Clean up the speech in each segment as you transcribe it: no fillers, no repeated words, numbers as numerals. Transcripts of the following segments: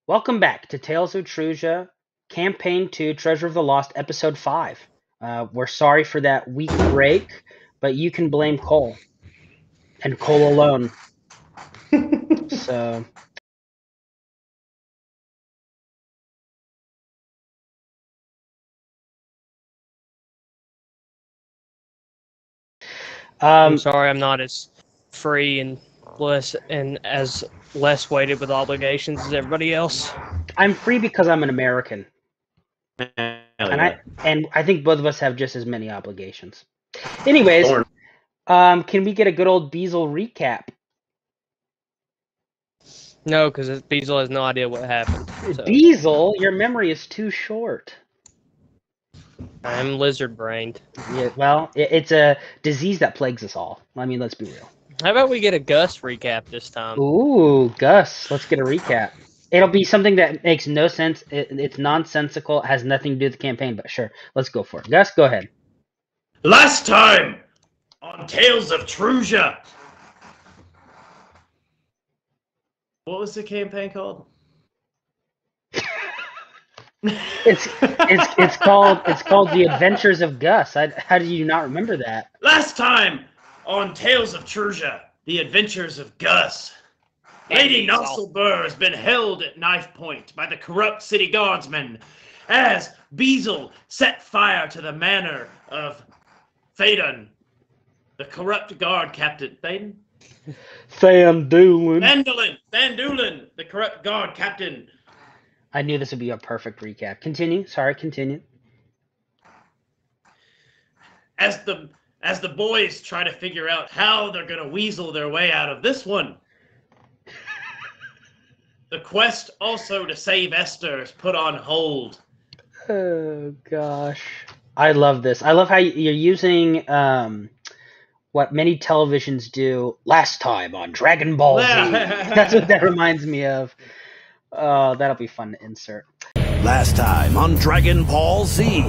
Welcome back to Tales of Truja, Campaign 2, Treasure of the Lost, Episode 5. We're sorry for that week break, but you can blame Cole. And Cole alone. So... I'm sorry I'm not as free and as less weighted with obligations as everybody else. I'm free because I'm an American. And I think both of us have just as many obligations. Anyways, can we get a good old Biesl recap? No, because Biesl has no idea what happened. So. Biesl, your memory is too short. I'm lizard-brained. Yeah, well, it's a disease that plagues us all. I mean, let's be real. How about we get a Gus recap this time? Ooh, Gus, let's get a recap. It'll be something that makes no sense. It's nonsensical. It has nothing to do with the campaign, but sure, let's go for it. Gus, go ahead. Last time on Tales of Truja. What was the campaign called? It's called The Adventures of Gus. How do you not remember that? Last time on Tales of Truja, The Adventures of Gus. Lady Nosselburr has been held at knife point by the corrupt city guardsmen as Biesl set fire to the manor of Thaden, the corrupt guard captain. Thaden? Thandulin, the corrupt guard captain. I knew this would be a perfect recap. Continue. Sorry, continue. As the boys try to figure out how they're going to weasel their way out of this one, the quest also to save Esther is put on hold. Oh, gosh. I love this. I love how you're using what many televisions do last time on Dragon Ball Z. That's what that reminds me of. That'll be fun to insert. Last time on Dragon Ball Z.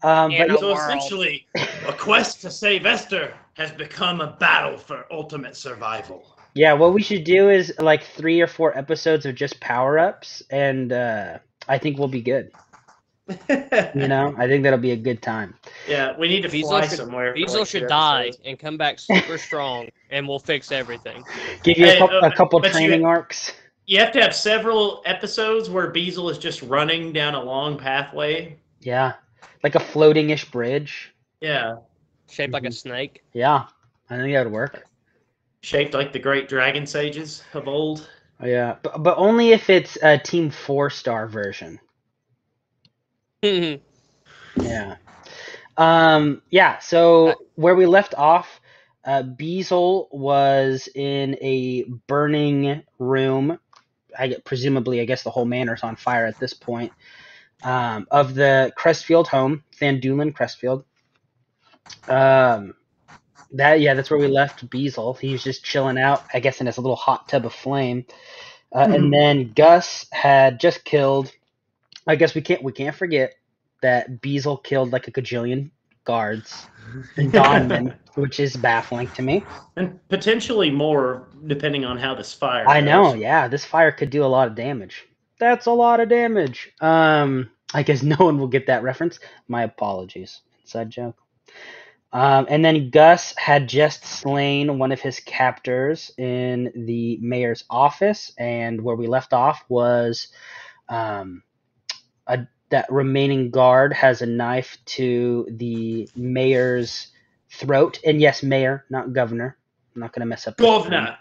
So essentially, a quest to save Esther has become a battle for ultimate survival. Yeah, what we should do is like 3 or 4 episodes of just power-ups, and I think we'll be good. You know, I think that'll be a good time. Yeah, we need to fly somewhere. Biesl should die and come back super strong, and we'll fix everything. Give you a couple training arcs. You have to have several episodes where Biesl is just running down a long pathway. Yeah, like a floating-ish bridge. Yeah. Shaped like a snake. Yeah, I think that would work. Shaped like the great dragon sages of old. Oh, yeah, but only if it's a Team 4-star version. Yeah. Yeah, so where we left off, Biesl was in a burning room. Presumably, I guess the whole manor's on fire at this point. Of the Crestfield home, Thandulin Crestfield. That's where we left Biesl. He was just chilling out, I guess, in his little hot tub of flame. And then Gus had just killed. I guess we can't forget that Biesl killed like a gajillion guards and Donman, which is baffling to me. And potentially more, depending on how this fire goes. I know, yeah. This fire could do a lot of damage. That's a lot of damage. I guess no one will get that reference. My apologies. Inside joke. And then Gus had just slain one of his captors in the mayor's office, and where we left off was that remaining guard has a knife to the mayor's throat. And yes, mayor, not governor. I'm not going to mess up. Governor.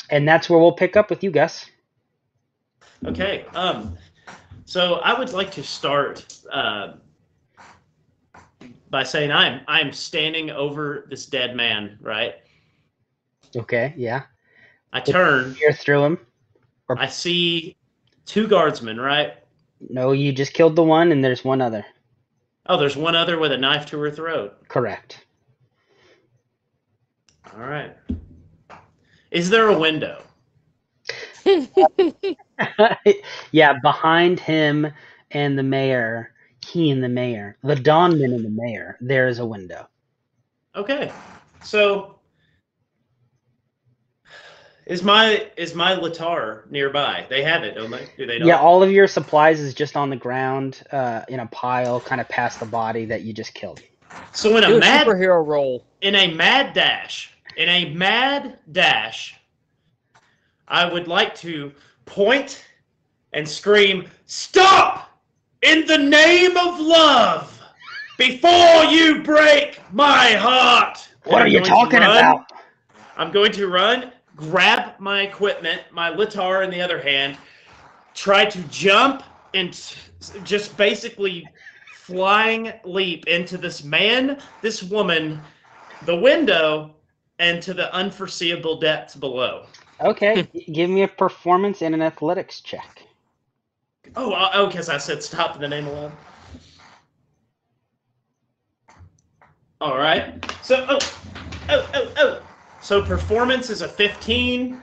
And that's where we'll pick up with you, Gus. Okay. So I would like to start by saying I'm standing over this dead man, right? Okay, yeah. I turn. You're through him. I see 2 guardsmen, right? No, you just killed the one, and there's one other. Oh, there's one other with a knife to her throat. Correct. All right. Is there a window? Yeah, behind him and the mayor, the Donman and the mayor, there is a window. Okay. So, is my Latar nearby? They have it, don't they? Do they not? Yeah, all of your supplies is just on the ground, in a pile, kind of past the body that you just killed. So in Do a a mad superhero roll. in a mad dash, I would like to point and scream, "Stop! In the name of love! Before you break my heart!" What are you talking about? I'm going to run, grab my equipment, my Litar in the other hand, try to jump and just basically flying leap into this man, this woman, the window, and to the unforeseeable depths below. Okay, give me a performance and an athletics check. Oh, because I said stop in the name of love. All right. So, So performance is a 15.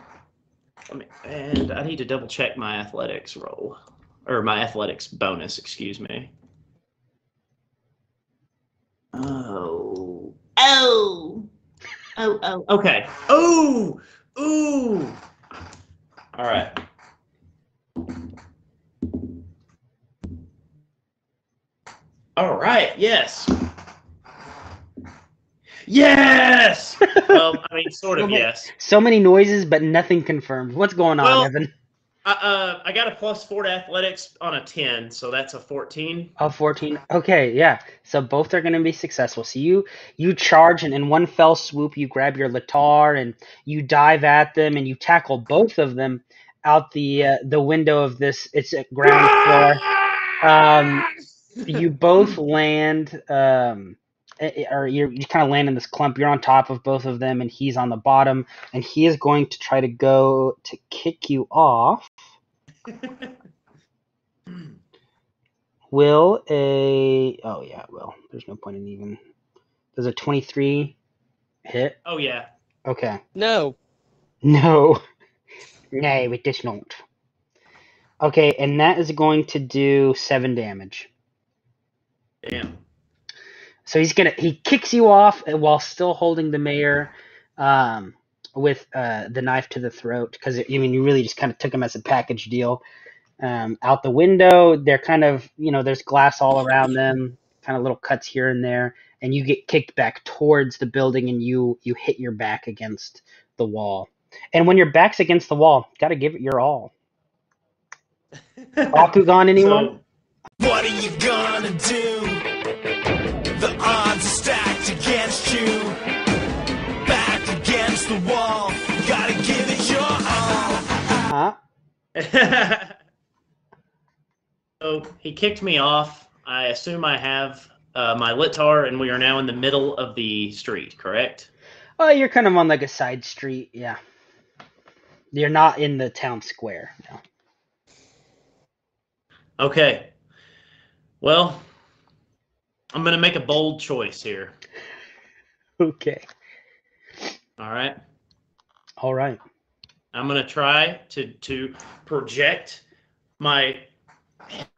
And I need to double check my athletics roll. Or my athletics bonus, excuse me. Okay. Ooh. All right. All right. Yes. Well, I mean, sort of yes. So many noises, but nothing confirmed. What's going on, Evan? I got a +4 to athletics on a 10, so that's a 14. A 14. Okay, yeah. So both are going to be successful. So you charge, and in one fell swoop, you grab your Latar and you dive at them, and you tackle both of them out the window of this. It's a ground floor. You both land, or you kind of land in this clump. You're on top of both of them, and he's on the bottom, and he is going to try to go to kick you off. Will there's no point in even. Does a 23 hit? Oh yeah. Okay. No. No, it does not. Okay, and that is going to do 7 damage. Damn. So he kicks you off while still holding the mayor, with the knife to the throat, because you really just kind of took him as a package deal. Out the window, they're kind of, there's glass all around them, kind of little cuts here and there, and you get kicked back towards the building, and you hit your back against the wall. And when your back's against the wall, gotta give it your all. Bakugan, anyone? So, what are you gonna do? The odds are stacked against you. Back against the wall, gotta give it your all. So he kicked me off. I assume I have my Litar, and we are now in the middle of the street, correct? Oh, you're kind of on like a side street, yeah. You're not in the town square, no. Okay. Well, I'm going to make a bold choice here. Okay. All right. All right. I'm going to try to project my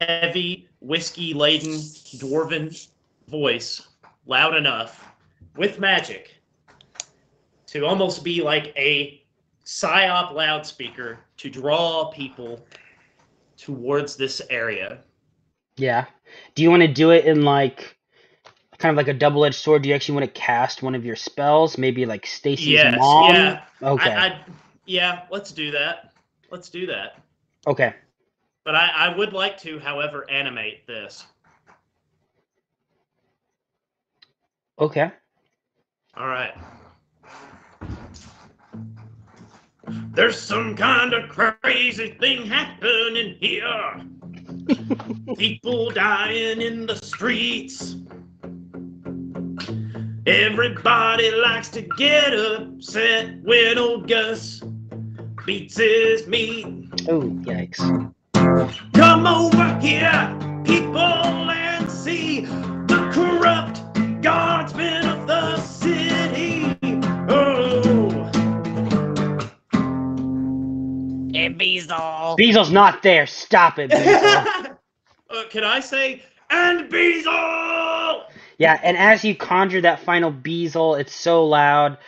heavy, whiskey-laden, dwarven voice loud enough with magic to almost be like a psyop loudspeaker to draw people towards this area. Yeah. Do you want to do it in like kind of like a double-edged sword? Do you actually want to cast one of your spells? Maybe like Stacy's mom? Yeah. Okay. Yeah, let's do that. Okay. But I would like to, however, animate this. Okay. All right. There's some kind of crazy thing happening here. People dying in the streets. Everybody likes to get upset when old Gus beats his meat. Oh, yikes. Come over here, people, and see the corrupt guardsmen of the city. Oh. And Biesls. Biesls not there. Stop it, Biesls. Can I say, and Biesls? Yeah, and as you conjure that final Biesl, it's so loud.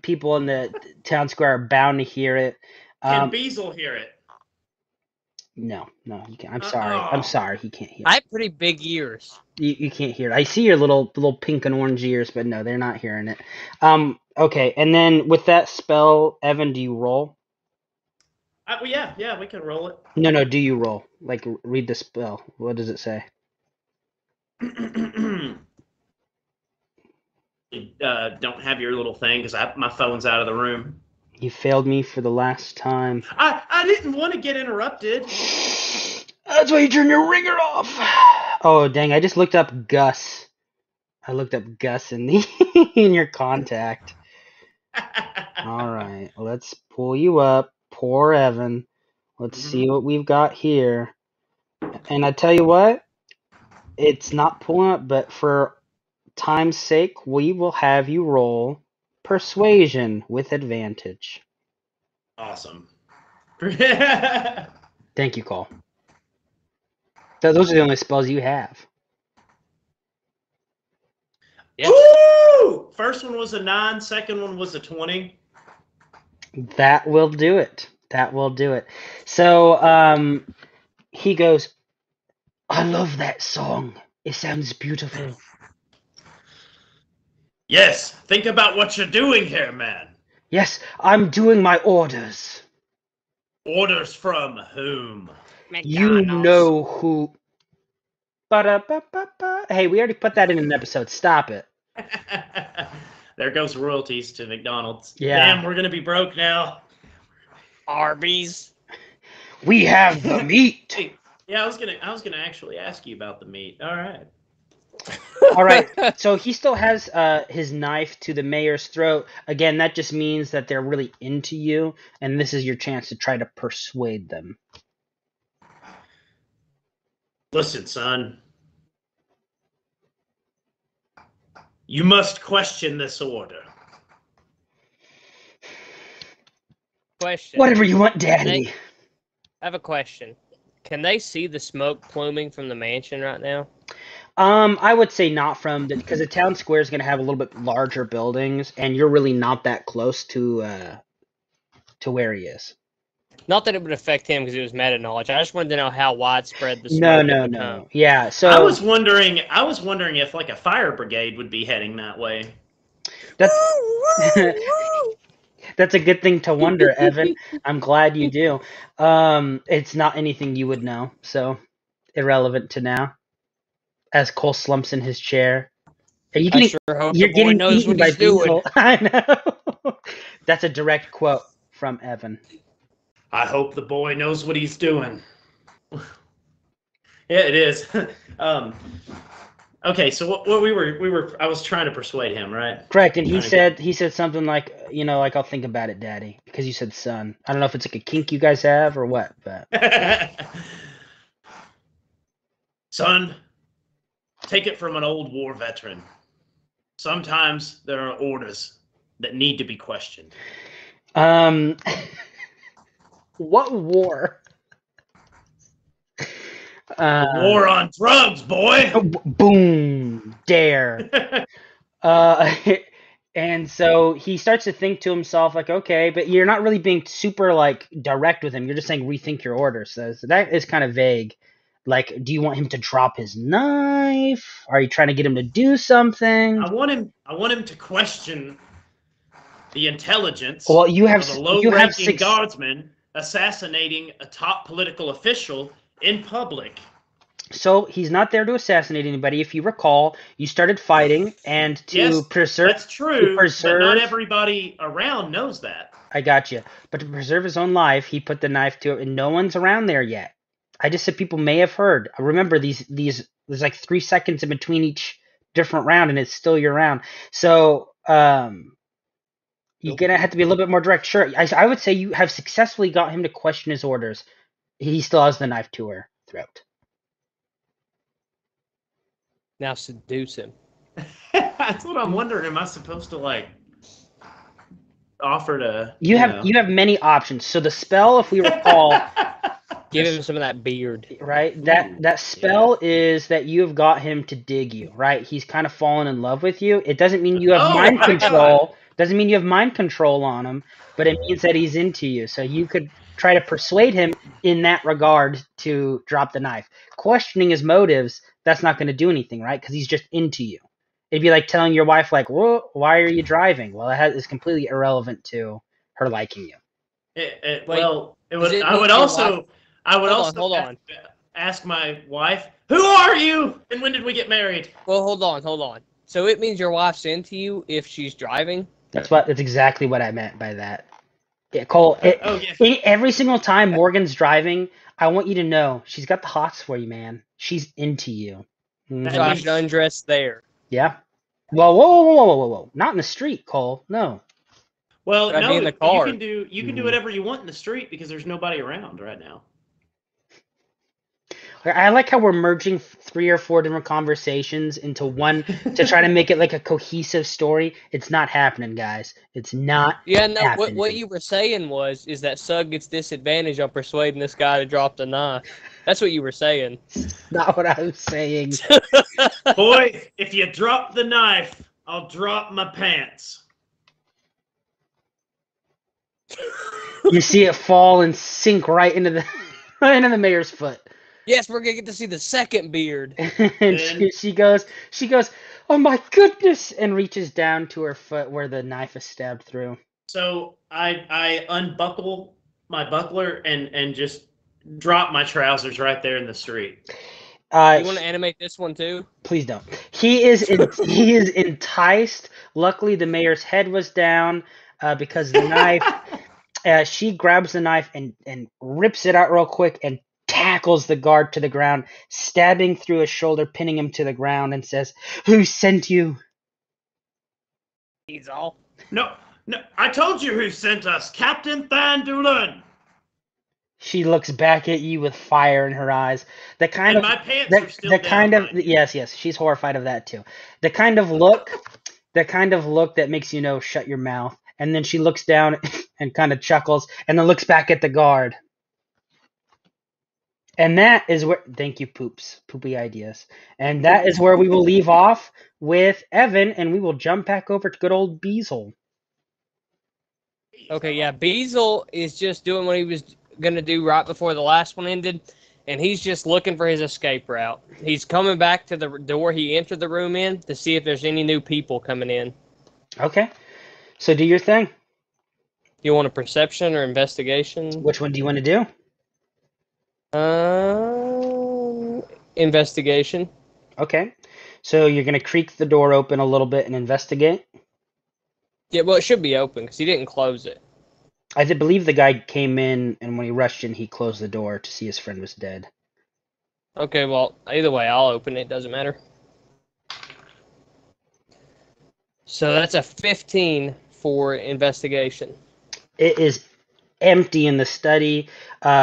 People in the town square are bound to hear it. Can Biesl hear it? No, you can't. I'm sorry, he can't hear I it. have pretty big ears. You can't hear it. I see your little pink and orange ears, but no, they're not hearing it. Okay, and then with that spell, Evan, do you roll? Well, yeah, we can roll it. No, do you roll? Like, read the spell. What does it say? Don't have your little thing because my phone's out of the room. You failed me for the last time. I didn't want to get interrupted. That's why you turn your ringer off. Oh, dang, I just looked up Gus. I looked up Gus in the in your contact. All right, let's pull you up. Poor Evan. Let's see what we've got here. And I tell you what, it's not pulling up, but for time's sake, we will have you roll Persuasion with advantage. Awesome. Thank you, Cole. So those are the only spells you have. Yep. Woo! First one was a 9, second one was a 20. That will do it. That will do it. So he goes, I love that song. It sounds beautiful. Yes, think about what you're doing here, man. Yes, I'm doing my orders. Orders from whom? You know who. Ba-da-ba-ba-ba. Hey, we already put that in an episode. Stop it. There goes royalties to McDonald's. Yeah. Damn, we're gonna be broke now. Arby's. We have the meat. Hey, yeah, I was gonna actually ask you about the meat. All right. All right. So he still has his knife to the mayor's throat. Again, that just means that they're really into you, and this is your chance to try to persuade them. Listen, son. You must question this order. Question. Whatever you want, Daddy. I have a question. Can they see the smoke pluming from the mansion right now? I would say not from because the town square is going to have a little bit larger buildings, and you're really not that close to where he is. Not that it would affect him because he was meta knowledge. I just wanted to know how widespread the smoke had become. No. Yeah, so I was wondering if like a fire brigade would be heading that way. That's that's a good thing to wonder, Evan. I'm glad you do. It's not anything you would know, so irrelevant to now. As Cole slumps in his chair. I sure hope You're the boy getting knows eaten what by he's doing. Biesl. I know. That's a direct quote from Evan. I hope the boy knows what he's doing. Yeah, it is. Okay, so what I was trying to persuade him, right? Correct, and he said something like, like I'll think about it, Daddy, because you said son. I don't know if it's like a kink you guys have or what, but Son, take it from an old war veteran. Sometimes there are orders that need to be questioned. What war? War on drugs, boy. Boom, dare. And so he starts to think to himself, like, okay, but you're not really being super like direct with him. You're just saying rethink your orders. So that is kind of vague. Like, do you want him to drop his knife? Are you trying to get him to do something? I want him to question the intelligence of a low-ranking guardsman assassinating a top political official in public. So he's not there to assassinate anybody. If you recall, you started fighting, and preserve. That's true. But not everybody around knows that. I got you. But to preserve his own life, he put the knife to it, and no one's around there yet. I just said people may have heard. Remember, these there's like 3 seconds in between each different round, and it's still your round. So you're gonna have to be a little bit more direct. Sure, I would say you have successfully got him to question his orders. He still has the knife to her throat. Now seduce him. That's what I'm wondering. Am I supposed to like offer to? You have many options. So the spell, if we recall, Give him some of that beard. Right? Ooh, That spell is that you have got him to dig you, right? He's kind of fallen in love with you. It doesn't mean you have Oh, mind my control. Doesn't mean you have mind control on him, but it means that he's into you. So you could try to persuade him in that regard to drop the knife. Questioning his motives, that's not going to do anything, right? Because he's just into you. It'd be like telling your wife, like, "Well, why are you driving?" Well, it's completely irrelevant to her liking you. Wait, well, it does would. it I mean would your also. wife- I would Hold also on. ask my wife, "Who are you? And when did we get married?" Well, hold on. So it means your wife's into you if she's driving? That's exactly what I meant by that. Yeah, Cole. Oh yeah. Every single time Morgan's driving, I want you to know she's got the hots for you, man. She's into you. Mhm. So I should undress there. Yeah. Well, whoa! Not in the street, Cole. No. Well, But I'd no, be in the you car. can do Mhm. whatever you want in the street because there's nobody around right now. I like how we're merging 3 or 4 different conversations into one to try to make it like a cohesive story. It's not happening, guys. It's not Yeah, no, happening. what you were saying is that Sug gets disadvantage on persuading this guy to drop the knife. That's what you were saying. Not what I was saying. Boy, if you drop the knife, I'll drop my pants. You see it fall and sink right into the mayor's foot. Yes, we're gonna get to see the second beard. And she goes, "Oh my goodness!" and reaches down to her foot where the knife is stabbed through. So I unbuckle my buckler and just drop my trousers right there in the street. You want to animate this one too? Please don't. He is enticed. Luckily, the mayor's head was down because the knife. She grabs the knife and rips it out real quick and tackles the guard to the ground, stabbing through his shoulder, pinning him to the ground, and says, "Who sent you?" He's all. No, I told you who sent us, Captain Thandulan. She looks back at you with fire in her eyes. The kind And of my pants are still the down. kind of mind you. yes, she's horrified of that too. The kind of look that makes you know, shut your mouth. And then she looks down and kind of chuckles, and then looks back at the guard. And that is where, thank you, poopy ideas. And that is where we will leave off with Evan, and we will jump back over to good old Biesl. Okay, yeah, Biesl is just doing what he was gonna do right before the last one ended, and he's just looking for his escape route. He's coming back to the door he entered the room in to see if there's any new people coming in. Okay, so do your thing. You want a perception or investigation? Which one do you want to do? Investigation. Okay, so you're gonna creak the door open a little bit and investigate. Yeah, well, it should be open because he didn't close it. I believe the guy came in, and when he rushed in, he closed the door to see his friend was dead. Okay, well, either way, I'll open it. Doesn't matter. So that's a 15 for investigation. It is empty in the study.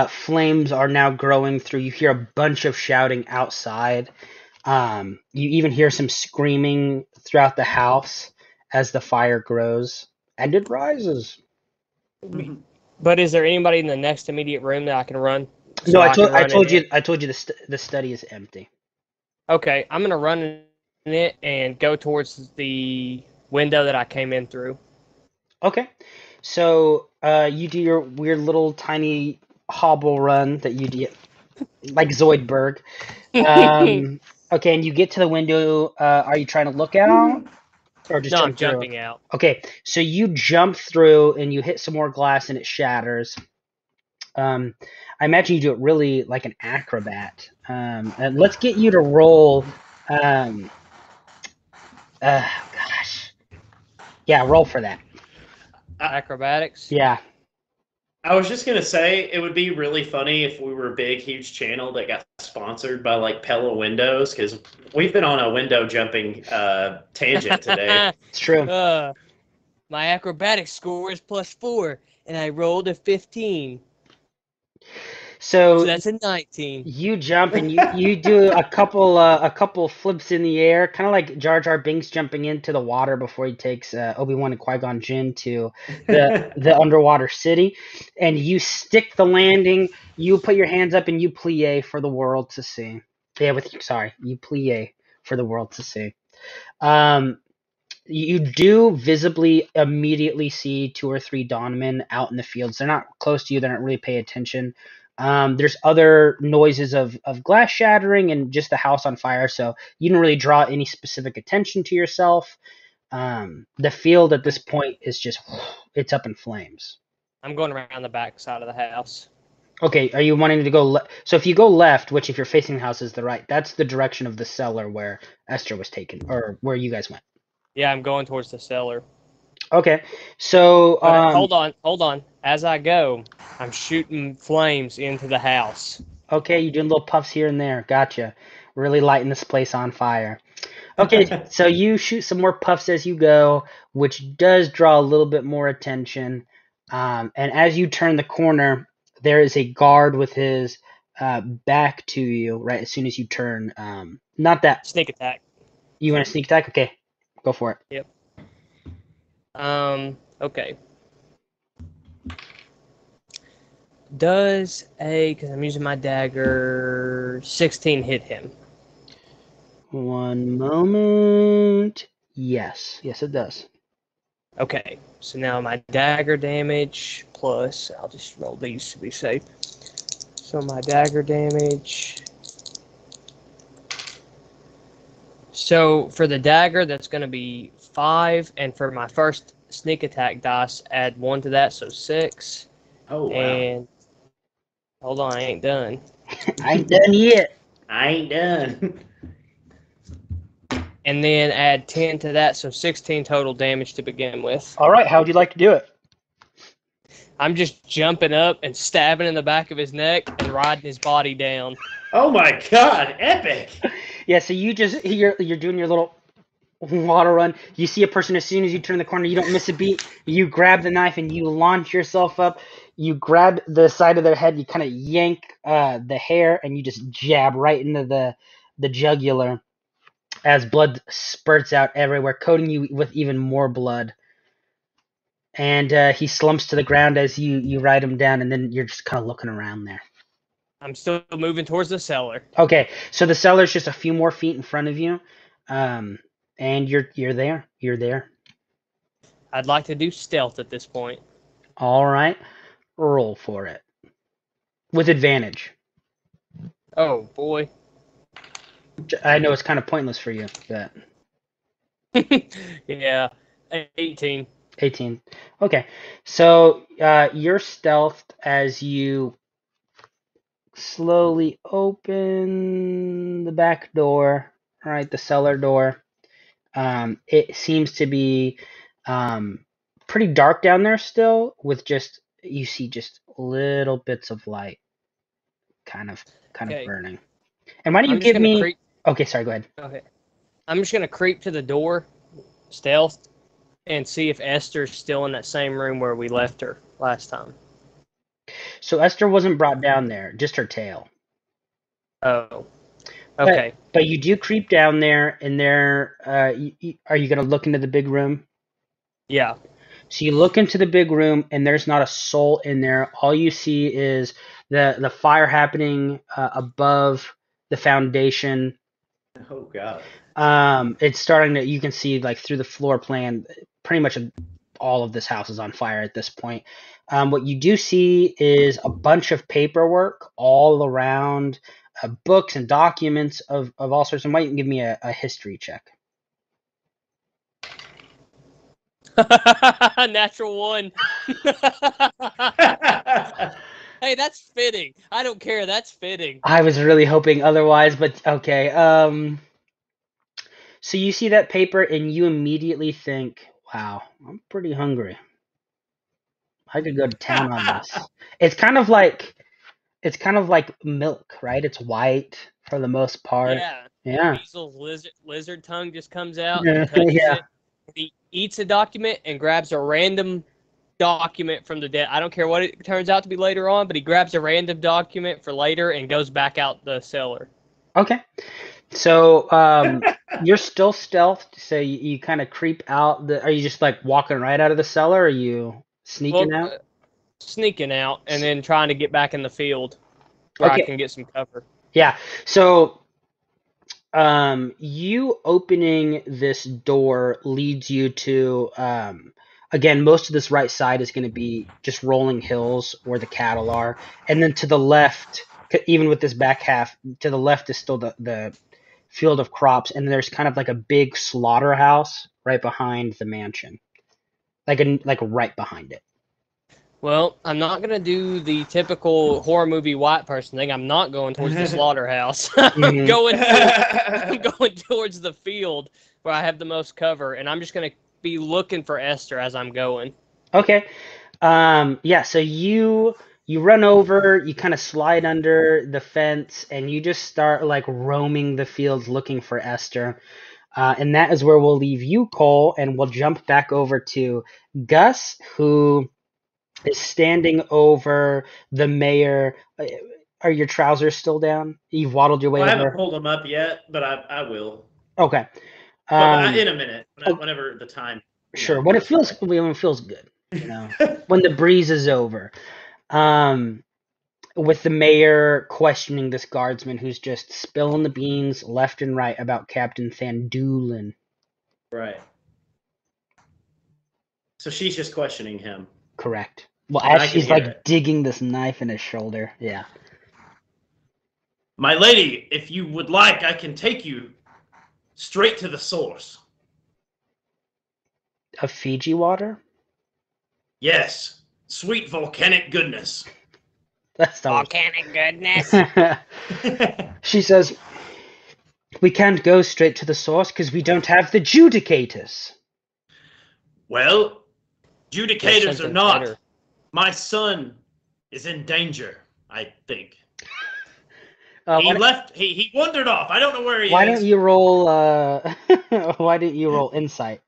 Flames are now growing through. You hear a bunch of shouting outside. You even hear some screaming throughout the house as the fire grows. And it rises. But is there anybody in the next immediate room that I can run? No, I can run told in you. it? I told you the study is empty. Okay, I'm gonna run in it and go towards the window that I came in through. Okay, so you do your weird little tiny hobble run that you do, like Zoidberg. Okay, and you get to the window. Are you trying to look out, or just No, I'm jump through? jumping out. Okay, so you jump through and you hit some more glass and it shatters. I imagine you do it really like an acrobat. And let's get you to roll. Gosh, yeah, roll for that. Acrobatics. Yeah. I was just gonna say it would be really funny if we were a big, huge channel that got sponsored by like Pella Windows, because we've been on a window jumping tangent today. It's true. My acrobatics score is +4, and I rolled a 15. So So that's a 19. you jump and you do a couple flips in the air, kind of like Jar Jar Binks jumping into the water before he takes Obi-Wan and Qui-Gon Jinn to the underwater city, and you stick the landing. You put your hands up and you plie for the world to see. Yeah, you plie for the world to see. You do visibly immediately see 2 or 3 Dawnmen out in the fields. They're not close to you. They don't really pay attention. There's other noises of glass shattering and just the house on fire, so you don't really draw any specific attention to yourself. The field at this point is just, it's up in flames. I'm going around the back side of the house. Okay, are you wanting to go so if you go left, which if you're facing the house is the right, that's the direction of the cellar where Esther was taken, or where you guys went. Yeah, I'm going towards the cellar. Okay, so But hold on. As I go, I'm shooting flames into the house. okay, you're doing little puffs here and there. Gotcha. Really lighting this place on fire. Okay, so you shoot some more puffs as you go, which does draw a little bit more attention. And as you turn the corner, there is a guard with his back to you. Right as soon as you turn, not that Sneak attack. you want to sneak attack. Okay, go for it. Yep. Okay. Does because I'm using my dagger, 16 hit him? One moment. Yes, it does. Okay, so now my dagger damage plus, I'll just roll these to be safe. So my dagger damage. So for the dagger, that's going to be 5, and for my first sneak attack dice, add 1 to that, so 6. Oh, wow. And hold on, I ain't done. I ain't done yet. I ain't done. And then add 10 to that, so 16 total damage to begin with. All right, how would you like to do it? I'm just jumping up and stabbing in the back of his neck and riding his body down. Oh my god, epic! Yeah, so you're doing your little water run. You see a person as soon as you turn the corner, you don't miss a beat. You grab the knife and you launch yourself up. You grab the side of their head, you kind of yank the hair, and you just jab right into the jugular as blood spurts out everywhere, coating you with even more blood. And he slumps to the ground as you ride him down, and then you're just kind of looking around there. I'm still moving towards the cellar. Okay, so the cellar's just a few more feet in front of you, and you're there. You're there. I'd like to do stealth at this point. All right, roll for it with advantage. Oh boy. I know it's kind of pointless for you, but Yeah, 18. 18. Okay, so you're stealthed as you slowly open the back door, right, the cellar door. It seems to be pretty dark down there still, with you see just little bits of light kind of Okay. burning. And why don't you I'm just give gonna me creep. Okay, sorry, go ahead. Okay. I'm just gonna creep to the door, stealth, and see if Esther's still in that same room where we left her last time. So Esther wasn't brought down there, just her tail. Oh. Okay. But you do creep down there, and there. Are you going to look into the big room? Yeah. So you look into the big room, and there's not a soul in there. All you see is the fire happening above the foundation. Oh god. It's starting to. You can see like through the floor plan. Pretty much all of this house is on fire at this point. What you do see is a bunch of paperwork all around. Books and documents of all sorts. And why don't you give me a history check? Natural 1. Hey, that's fitting. I don't care. That's fitting. I was really hoping otherwise, but okay. So you see that paper and you immediately think, wow, I'm pretty hungry. I could go to town on this. It's kind of like milk, right? It's white for the most part. Yeah. Biesls' lizard tongue just comes out Yeah, and touches yeah. it. He eats a document and grabs a random document from the dead. I don't care what it turns out to be later on, but he grabs a random document for later and goes back out the cellar. Okay. So you're still stealthed, so you kind of creep out. Are you just like walking right out of the cellar, or are you sneaking out? Sneaking out and then trying to get back in the field where I can get some cover. Yeah. So you opening this door leads you to again, most of this right side is going to be just rolling hills where the cattle are, and then to the left, even with this back half, to the left is still the field of crops, and there's kind of like a big slaughterhouse right behind the mansion, like right behind it. Well, I'm not going to do the typical horror movie white person thing. I'm not going towards the slaughterhouse. I'm going towards the field where I have the most cover, and I'm just going to be looking for Esther as I'm going. Okay. Yeah, so you run over, you kind of slide under the fence, and you just start like roaming the fields looking for Esther. And that is where we'll leave you, Cole, and we'll jump back over to Gus, who is standing over the mayor. Are your trousers still down? You've waddled your way over. I haven't pulled them up yet, but I will. Okay. But in a minute, whenever the time. Sure. When it feels good, you know, when the breeze is over. With the mayor questioning this guardsman who's just spilling the beans left and right about Captain Thandulin. Right. So she's just questioning him. Correct. Well, as she's like digging this knife in his shoulder. Yeah. My lady, if you would like, I can take you straight to the source. Of Fiji water? Yes. Sweet volcanic goodness. That's volcanic goodness. She says, we can't go straight to the source because we don't have the judicators. Well, judicators or not, better. My son is in danger, I think. He wandered off. I don't know where he is. Why don't you roll why didn't you roll insight?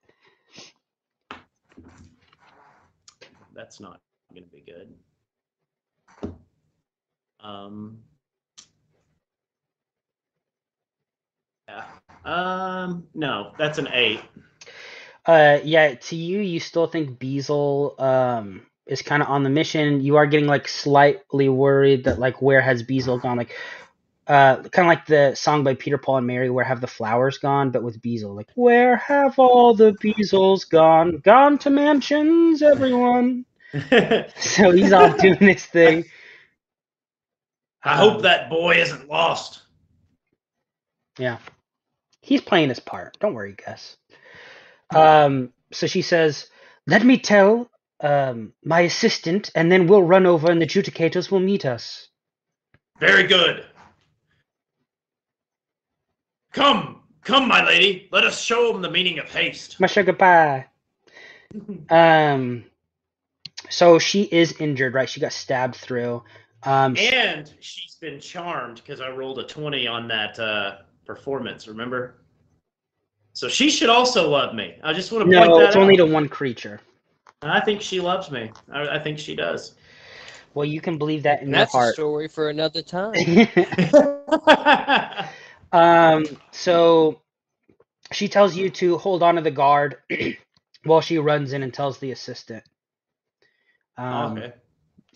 That's not gonna be good. No, that's an 8. Yeah, to you still think Biesl is kind of on the mission. You are getting like slightly worried that like where has Biesl gone? Like kind of like the song by Peter, Paul, and Mary, Where Have the Flowers Gone? But with Biesl, like where have all the Biesls gone? Gone to mansions, everyone. So he's off doing his thing. I hope that boy isn't lost. Yeah. He's playing his part. Don't worry, Gus. So she says, let me tell my assistant, and then we'll run over and the judicators will meet us. Very good. Come, my lady. Let us show him the meaning of haste. My sugar pie. So she is injured, right? She got stabbed through. And she's been charmed because I rolled a 20 on that performance, remember? So she should also love me. I just want to point that out. No, it's only to one creature. I think she loves me. I think she does. Well, you can believe that in your That's heart. a story for another time. So she tells you to hold on to the guard while she runs in and tells the assistant. Okay.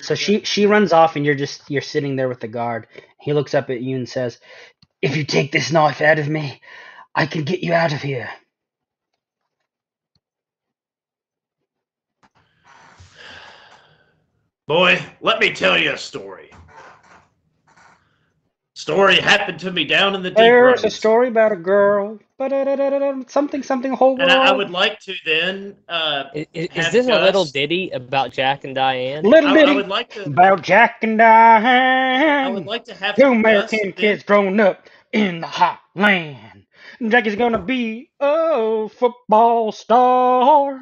So she runs off and you're sitting there with the guard. He looks up at you and says, if you take this knife out of me, I can get you out of here. Boy, let me tell you a story. Story happened to me down in the deep There's roads. a story about a girl. Something whole world. And I would like to then Is this a little ditty about Jack and Diane? Little ditty I would like to, about Jack and Diane. I would like to have Two Gus American then- kids grown up in the hot land. Jack is gonna be a football star.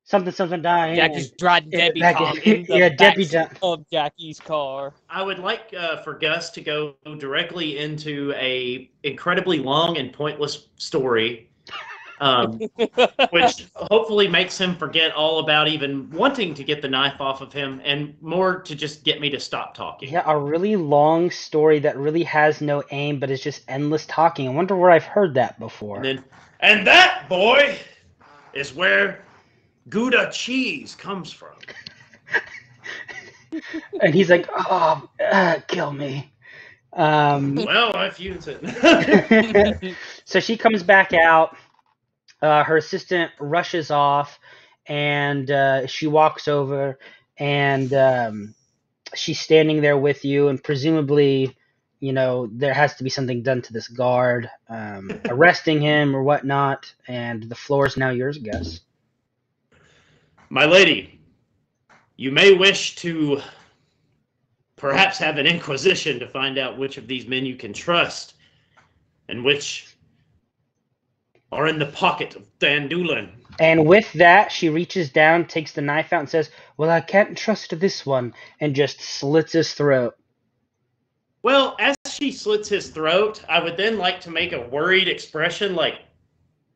Something Diane. Jack is riding Debbie back- Tom in the yeah, Debbie backseat of Jackie's car. I would like for Gus to go directly into a incredibly long and pointless story which hopefully makes him forget all about even wanting to get the knife off of him and more to just get me to stop talking. Yeah, a really long story that really has no aim, but is just endless talking. I wonder where I've heard that before. And that, boy, is where Gouda cheese comes from. And he's like, oh, kill me. Well, I've used it. So she comes back out. Her assistant rushes off, and she walks over, and she's standing there with you, and presumably, there has to be something done to this guard, arresting him or whatnot, and the floor is now yours, Gus. My lady, you may wish to perhaps have an inquisition to find out which of these men you can trust and which are in the pocket of Dan Doolin. And with that, she reaches down, takes the knife out, and says, well, I can't trust this one, and just slits his throat. Well, as she slits his throat, I would then like to make a worried expression,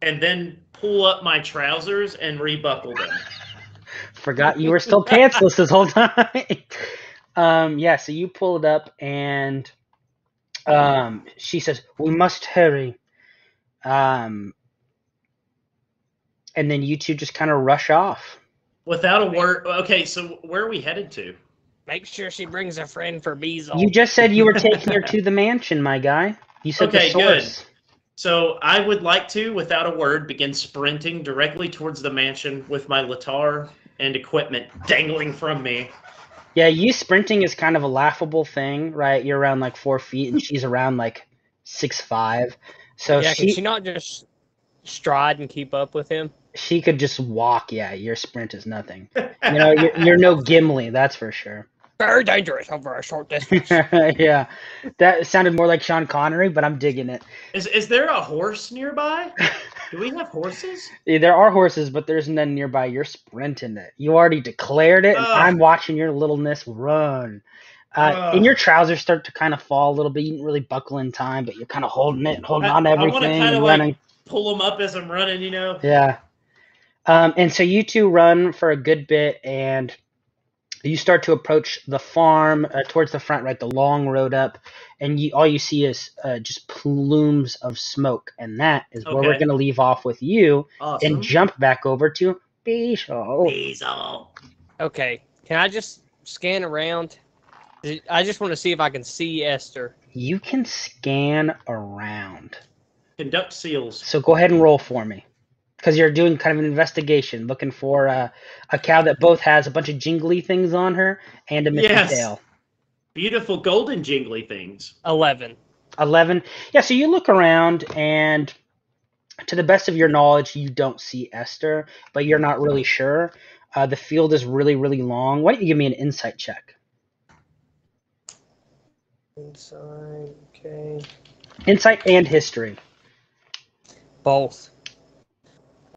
and then pull up my trousers and rebuckle them. Forgot you were still pantsless this whole time. Yeah, so you pull it up, and she says, we must hurry. And then you two just kind of rush off. Without a word. Okay, so where are we headed to? Make sure she brings a friend for Biesls. You just said you were taking her to the mansion, my guy. You said okay, the source. Good. So I would like to, without a word, begin sprinting directly towards the mansion with my latar and equipment dangling from me. Yeah, you sprinting is kind of a laughable thing, right? You're around 4 feet, and she's around 6'5". So yeah, can she not just stride and keep up with him? She could just walk. Yeah, your sprint is nothing. You're no Gimli, that's for sure. Very dangerous over a short distance. Yeah, that sounded more like Sean Connery, but I'm digging it. Is there a horse nearby? Do we have horses? Yeah, there are horses, but there's none nearby. You're sprinting it. You already declared it, and I'm watching your littleness run. And your trousers start to kind of fall a little bit. You didn't really buckle in time, but you're kind of holding on to everything. I want to kind of running. Pull them up as I'm running, Yeah. And so you two run for a good bit, and you start to approach the farm towards the front, right, the long road up, and all you see is just plumes of smoke, and that is where we're going to leave off with you and jump back over to Biesls. Okay, can I just scan around? I just want to see if I can see Esther. You can scan around. Conduct seals. So go ahead and roll for me. Because you're doing kind of an investigation, looking for a cow that both has a bunch of jingly things on her and a missing tail. Beautiful golden jingly things. 11. 11. Yeah, so you look around, and to the best of your knowledge, you don't see Esther, but you're not really sure. The field is really, really long. Why don't you give me an insight check? Insight, okay. Insight and history. Both.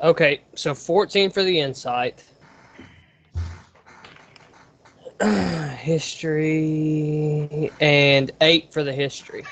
Okay, so 14 for the insight. History, and 8 for the history.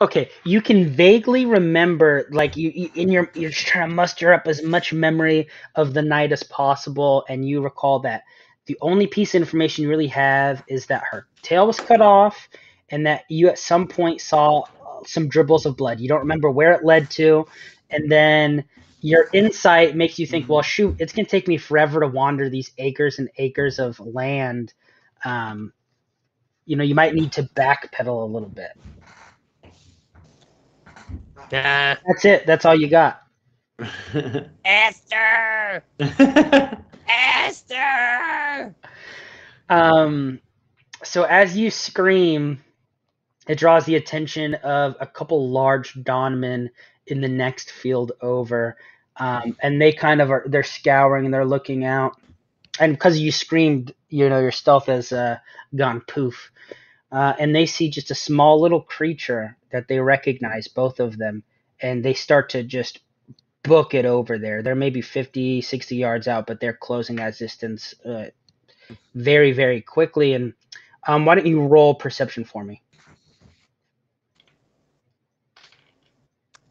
Okay, you can vaguely remember, you're just trying to muster up as much memory of the night as possible, and you recall that the only piece of information you really have is that her tail was cut off, and that you at some point saw some dribbles of blood. You don't remember where it led to. And then your insight makes you think, well, shoot, it's going to take me forever to wander these acres and acres of land. You might need to backpedal a little bit. Nah. That's it. That's all you got. Esther! Esther! So as you scream, it draws the attention of a couple large dawnmen in the next field over, and they kind of they're scouring and they're looking out, and because you screamed, your stealth has gone poof, and they see just a small little creature that they recognize, both of them, and they start to just book it over there. They're maybe 50, 60 yards out, but they're closing that distance very, very quickly. And why don't you roll perception for me?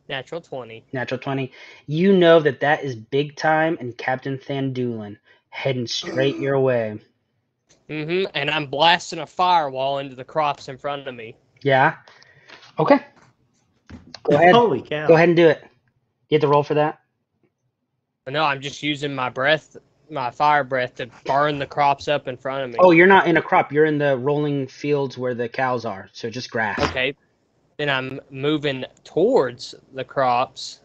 Natural 20. Natural 20. You know that is Big Time and Captain Thandulin heading straight your way. And I'm blasting a firewall into the crops in front of me. Yeah? Okay. Go ahead. Holy cow. Go ahead and do it. You have to roll for that? But no, I'm just using my fire breath to burn the crops up in front of me. Oh, you're not in a crop. You're in the rolling fields where the cows are. So just grass. Okay. Then I'm moving towards the crops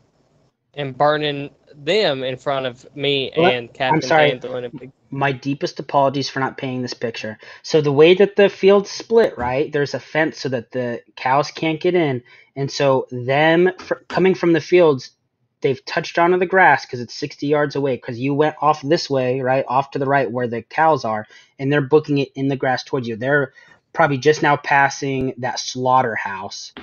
and burning them in front of me and Captain I'm sorry. Thandulin. My deepest apologies for not painting this picture. So the way that the fields split, right, there's a fence so that the cows can't get in. And so coming from the fields, they've touched onto the grass because it's 60 yards away because you went off this way, right, off to the right where the cows are, and they're booking it in the grass towards you. They're probably just now passing that slaughterhouse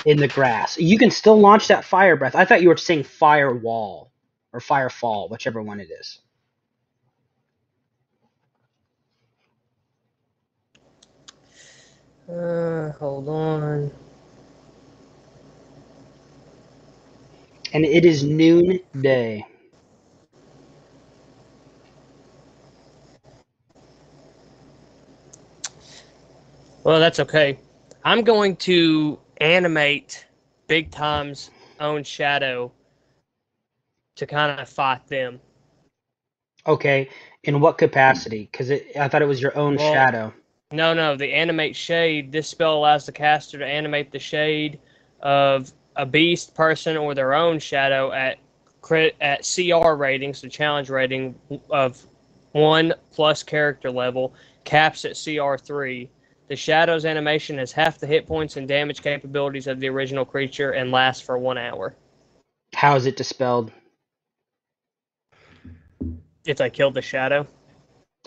in the grass. You can still launch that fire breath. I thought you were saying firewall or firefall, whichever one it is. Hold on. And it is noonday. Well, that's okay. I'm going to animate Big Time's own shadow to kind of fight them. Okay. In what capacity? Because I thought it was your own shadow. No. The animate shade. This spell allows the caster to animate the shade of a beast, person, or their own shadow at CR rating, so challenge rating of 1 plus character level, caps at CR3. The shadow's animation has half the hit points and damage capabilities of the original creature and lasts for 1 hour. How is it dispelled? If I killed the shadow.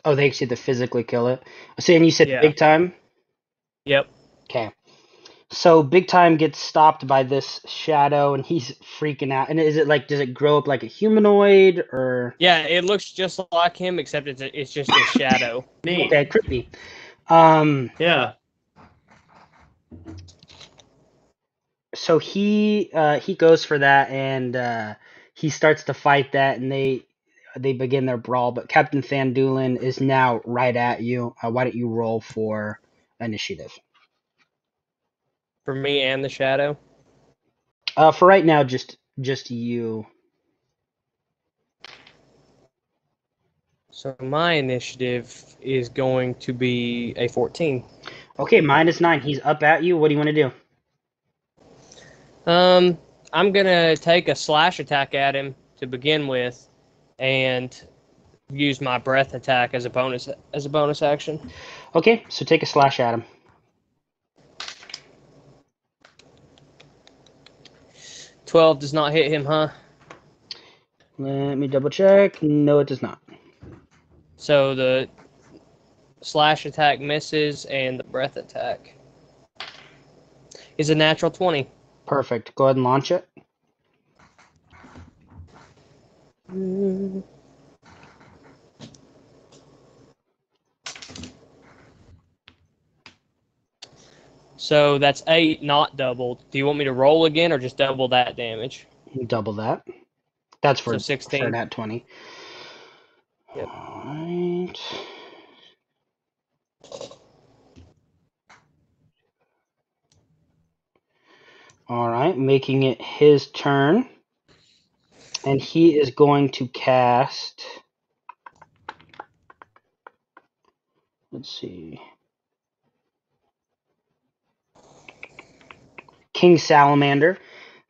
Oh, they actually have to physically kill it. So, and you said Big Time? Yep. Okay. So Big Time gets stopped by this shadow, and he's freaking out. And is it like, does it grow up like a humanoid, or? Yeah, it looks just like him, except it's just a shadow. Neat. Okay, creepy. Yeah. So he goes for that, and he starts to fight that, and they begin their brawl. But Captain Thandulin is now right at you. Why don't you roll for initiative? For me and the shadow? For right now, just you. So my initiative is going to be a 14. Okay, -9. He's up at you. What do you want to do? I'm gonna take a slash attack at him to begin with, and use my breath attack as a bonus action. Okay, so take a slash at him. 12 does not hit him, huh? Let me double check. No, it does not. So the slash attack misses, and the breath attack is a natural 20. Perfect. Go ahead and launch it. So that's 8, not doubled. Do you want me to roll again, or just double that damage? Double that. That's for 16. For nat 20. Yep. Alright. Alright, making it his turn. And he is going to cast... Let's see. King Salamander.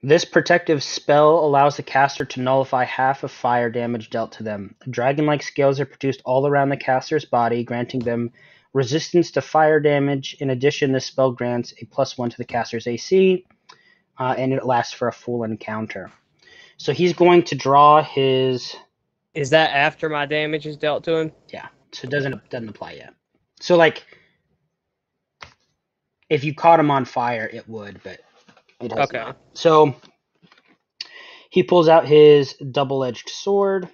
This protective spell allows the caster to nullify half of fire damage dealt to them. Dragon-like scales are produced all around the caster's body, granting them resistance to fire damage. In addition, this spell grants a +1 to the caster's AC, and it lasts for a full encounter. So he's going to draw his... Is that after my damage is dealt to him? Yeah, so it doesn't apply yet. So, like, if you caught him on fire, it would, but it does not. So he pulls out his double-edged sword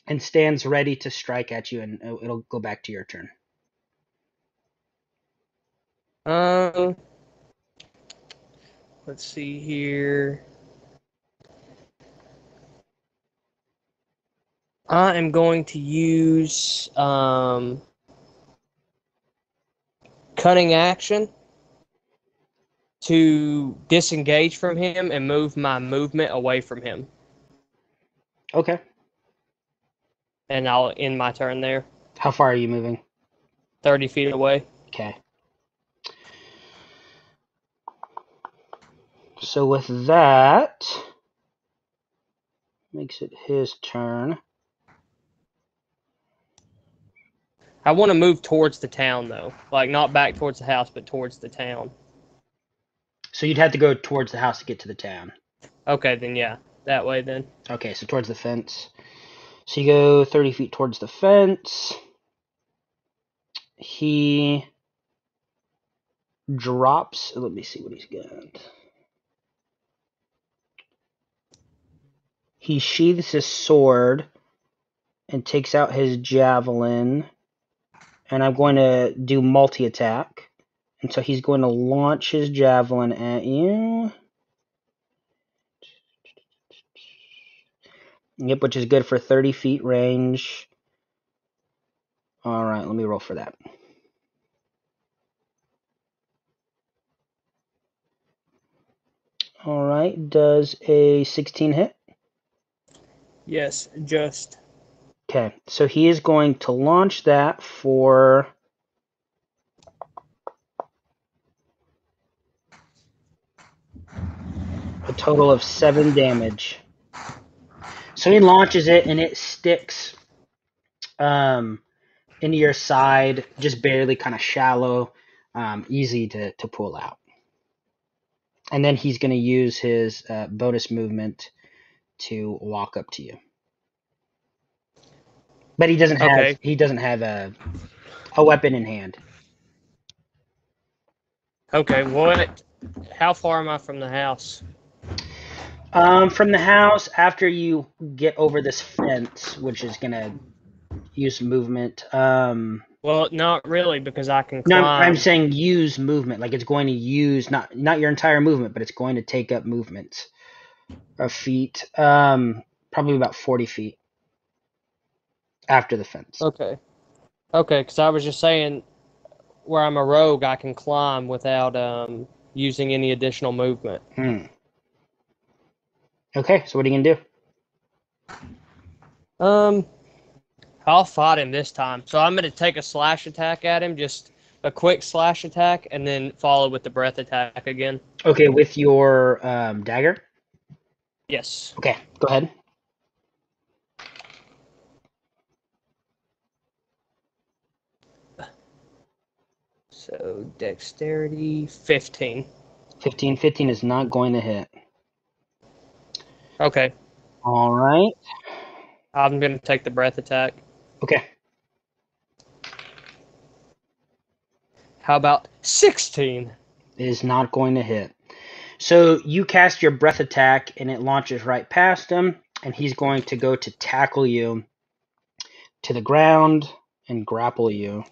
and stands ready to strike at you, and it'll go back to your turn. Let's see here. I am going to use cunning action to disengage from him and move my movement away from him. Okay. And I'll end my turn there. How far are you moving? 30 feet away. Okay. So with that, makes it his turn. I want to move towards the town, though. Like, not back towards the house, but towards the town. So you'd have to go towards the house to get to the town. Okay, then yeah. That way, then. Okay, so towards the fence. So you go 30 feet towards the fence. He drops. Let me see what he's got. He sheathes his sword and takes out his javelin. And I'm going to do multi-attack. And so he's going to launch his javelin at you. Yep, which is good for 30 feet range. Alright, let me roll for that. Alright, does a 16 hit? Yes, just. Okay, so he is going to launch that for a total of 7 damage. So he launches it and it sticks into your side, just barely, kind of shallow, easy to pull out. And then he's going to use his bonus movement to walk up to you. But he doesn't have a weapon in hand. Okay, what? How far am I from the house? From the house, after you get over this fence, which is gonna use movement. Well, not really, because I can No, climb. I'm saying use movement. Like it's going to use not your entire movement, but it's going to take up movements of feet. Probably about 40 feet after the fence. Okay. Okay, because I was just saying, where I'm a rogue, I can climb without using any additional movement. Okay, so what are you gonna do? I'll fight him this time. So I'm going to take a slash attack at him, just a quick slash attack, and then follow with the breath attack again. Okay, with your dagger? Yes. Okay, go ahead. So dexterity 15. 15 is not going to hit. Okay. All right. I'm going to take the breath attack. Okay. How about 16? Is not going to hit. So you cast your breath attack and it launches right past him, and he's going to go to tackle you to the ground and grapple you.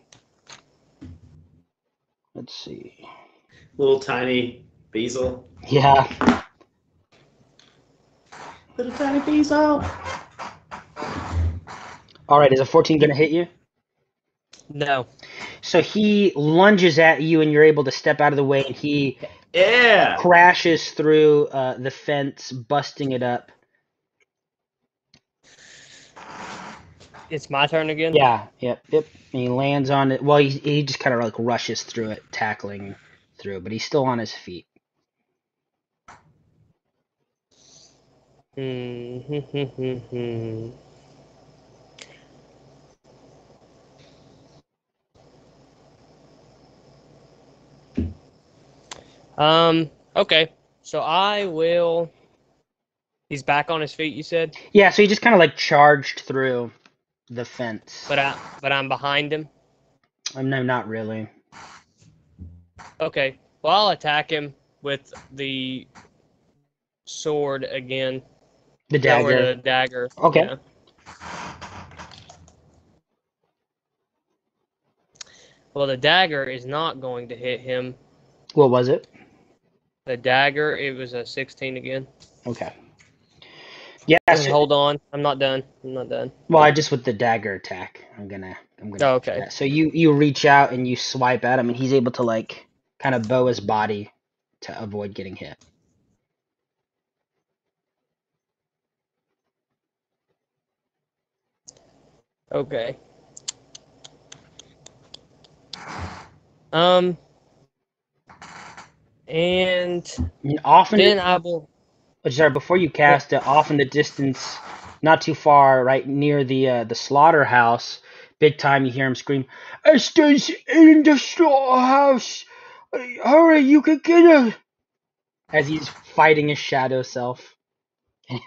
Let's see. Little tiny Biesl. Yeah. Little tiny Biesl. All right, is a 14 going to hit you? No. So he lunges at you and you're able to step out of the way, and he crashes through the fence, busting it up. It's my turn again? Yeah, yep. And he lands on it. Well, he just kind of like rushes through it, tackling through, but he's still on his feet. Okay. So I will... He's back on his feet, you said? Yeah, so he just kind of like charged through the fence. But I'm behind him? No, not really. Okay. Well, I'll attack him with the sword again. The dagger. Or the dagger. Okay. Yeah. Well, the dagger is not going to hit him. What was it? The dagger, it was a 16 again. Okay. Yeah. And hold on, I'm not done. Well, I just with the dagger attack. I'm gonna. Oh, okay. So you reach out and you swipe at him, and he's able to like kind of bow his body to avoid getting hit. Okay. And often then I will. Sorry, before you cast it, off in the distance, not too far, right near the slaughterhouse, big time you hear him scream, "Esther's in the slaughterhouse! Hurry, you can get her!" As he's fighting his shadow self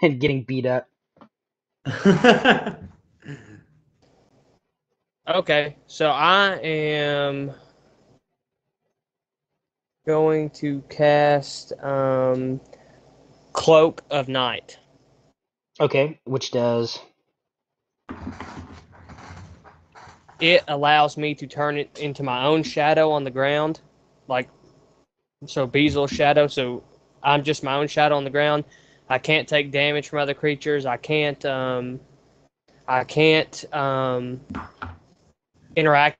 and getting beat up. Okay, so I am going to cast Cloak of Night. Okay, which does? It allows me to turn it into my own shadow on the ground, like so Biesls' shadow. So I'm just my own shadow on the ground. I can't take damage from other creatures. I can't interact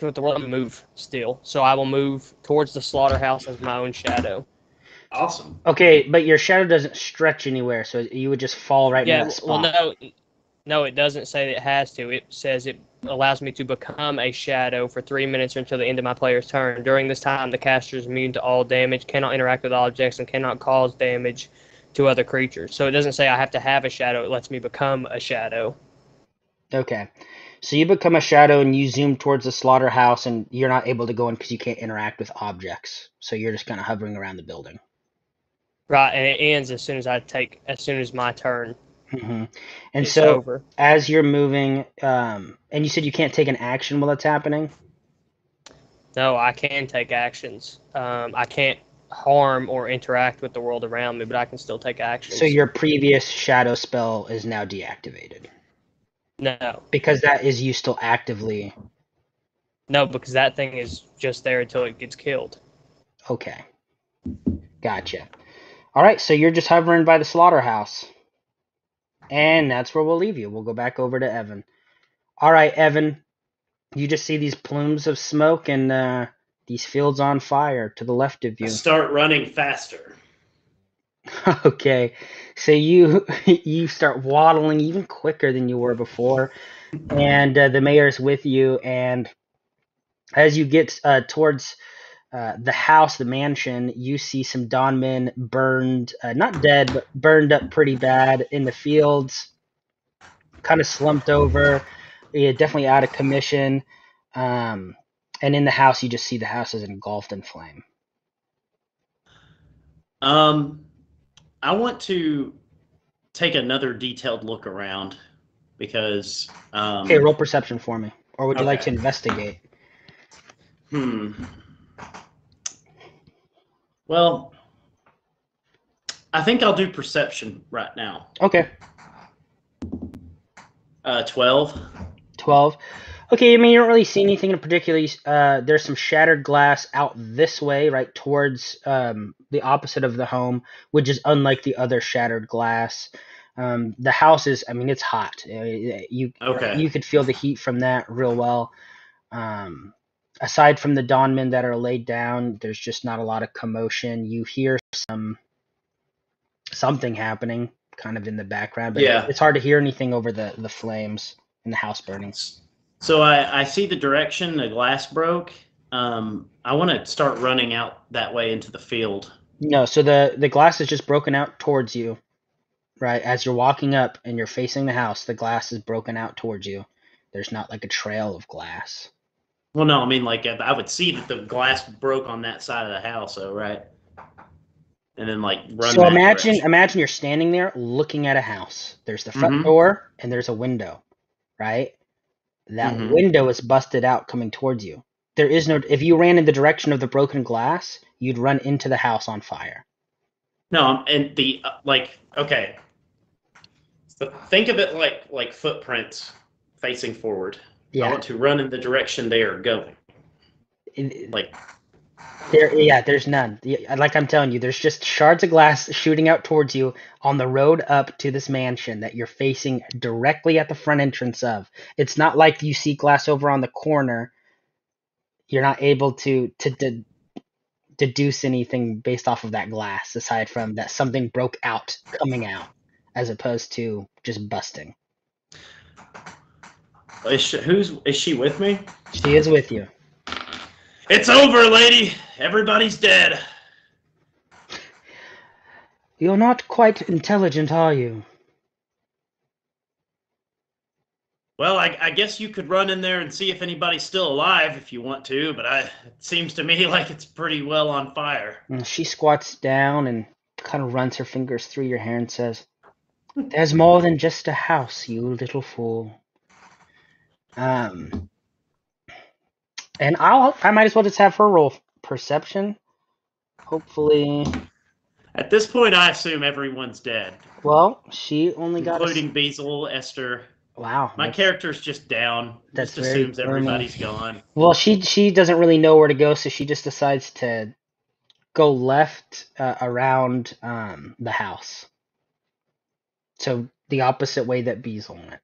with the world and move still. So I will move towards the slaughterhouse as my own shadow. Awesome. Okay, but your shadow doesn't stretch anywhere, so you would just fall right in that spot. Well, no, it doesn't say that it has to. It says it allows me to become a shadow for 3 minutes or until the end of my player's turn. During this time, the caster is immune to all damage, cannot interact with objects, and cannot cause damage to other creatures. So it doesn't say I have to have a shadow. It lets me become a shadow. Okay. So you become a shadow and you zoom towards the slaughterhouse, and you're not able to go in because you can't interact with objects. So you're just kind of hovering around the building. Right, and it ends as soon as my turn. Mm-hmm. And it's so over. As you're moving, and you said you can't take an action while it's happening? No, I can take actions. I can't harm or interact with the world around me, but I can still take actions. So your previous shadow spell is now deactivated? No. Because that is you still actively... No, because that thing is just there until it gets killed. Okay. Gotcha. Alright, so you're just hovering by the slaughterhouse. And that's where we'll leave you. We'll go back over to Evan. Alright, Evan. You just see these plumes of smoke and these fields on fire to the left of you. Start running faster. Okay, so you start waddling even quicker than you were before, and the mayor's with you. And as you get towards the house, the mansion, you see some Dawn men burned, not dead, but burned up pretty bad in the fields, kind of slumped over, definitely out of commission. And in the house, you just see the house is engulfed in flame. I want to take another detailed look around because. Okay, roll perception for me, or would you like to investigate? Well, I think I'll do perception right now. Okay. 12. 12. Okay, I mean, you don't really see anything in particular. There's some shattered glass out this way, right towards the opposite of the home, which is unlike the other shattered glass. The house is, I mean, it's hot. You could feel the heat from that real well. Aside from the Dawn men that are laid down, there's just not a lot of commotion. You hear something happening kind of in the background, but it's hard to hear anything over the flames and the house burning. So I see the direction the glass broke. I want to start running out that way into the field. No, so the glass is just broken out towards you, right? As you're walking up and you're facing the house, the glass is broken out towards you. There's not like a trail of glass. Well, no, I mean, like, I would see that the glass broke on that side of the house, though, right? And then, like, run. So imagine you're standing there looking at a house. There's the front door and there's a window, right? That window is busted out coming towards you. There is no. If you ran in the direction of the broken glass, you'd run into the house on fire. No, and the okay. So think of it like footprints facing forward. Yeah. I want to run in the direction they are going. There's none. Like I'm telling you, there's just shards of glass shooting out towards you on the road up to this mansion that you're facing directly at the front entrance of. It's not like you see glass over on the corner. You're not able to deduce anything based off of that glass, aside from that something broke out, coming out, as opposed to just busting. Is she with me? She is with you. It's over, lady. Everybody's dead. You're not quite intelligent, are you? Well, I guess you could run in there and see if anybody's still alive if you want to, but it seems to me like it's pretty well on fire. And she squats down and kind of runs her fingers through your hair and says, "There's more than just a house, you little fool." And I might as well just have her roll perception. Hopefully, At this point, I assume everyone's dead, well, she only got including Biesls, Esther. wow. My character's just down. That's Just very assumes everybody's gone. Well, she doesn't really know where to go, so she just decides to go left around the house. So the opposite way that Biesl went.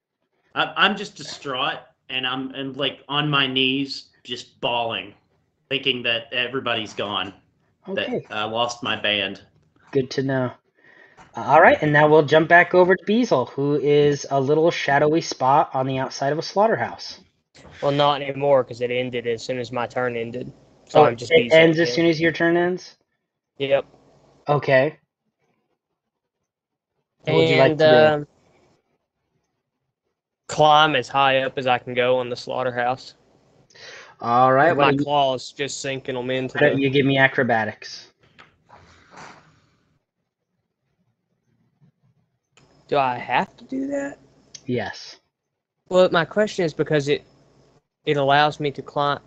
I'm just distraught, and I'm like on my knees, just bawling, thinking that everybody's gone. Okay, That I lost my band. good to know. All right, and now we'll jump back over to Biesl, who is a little shadowy spot on the outside of a slaughterhouse. Well, not anymore because it ended as soon as my turn ended. So I'm just it Biesl ends again. as soon as your turn ends? Yep. Okay. What would you like to do? Climb as high up as I can go on the slaughterhouse. All right, My claws just sinking them into why don't the... you give me acrobatics? Do I have to do that? Yes. Well, my question is because it allows me to climb.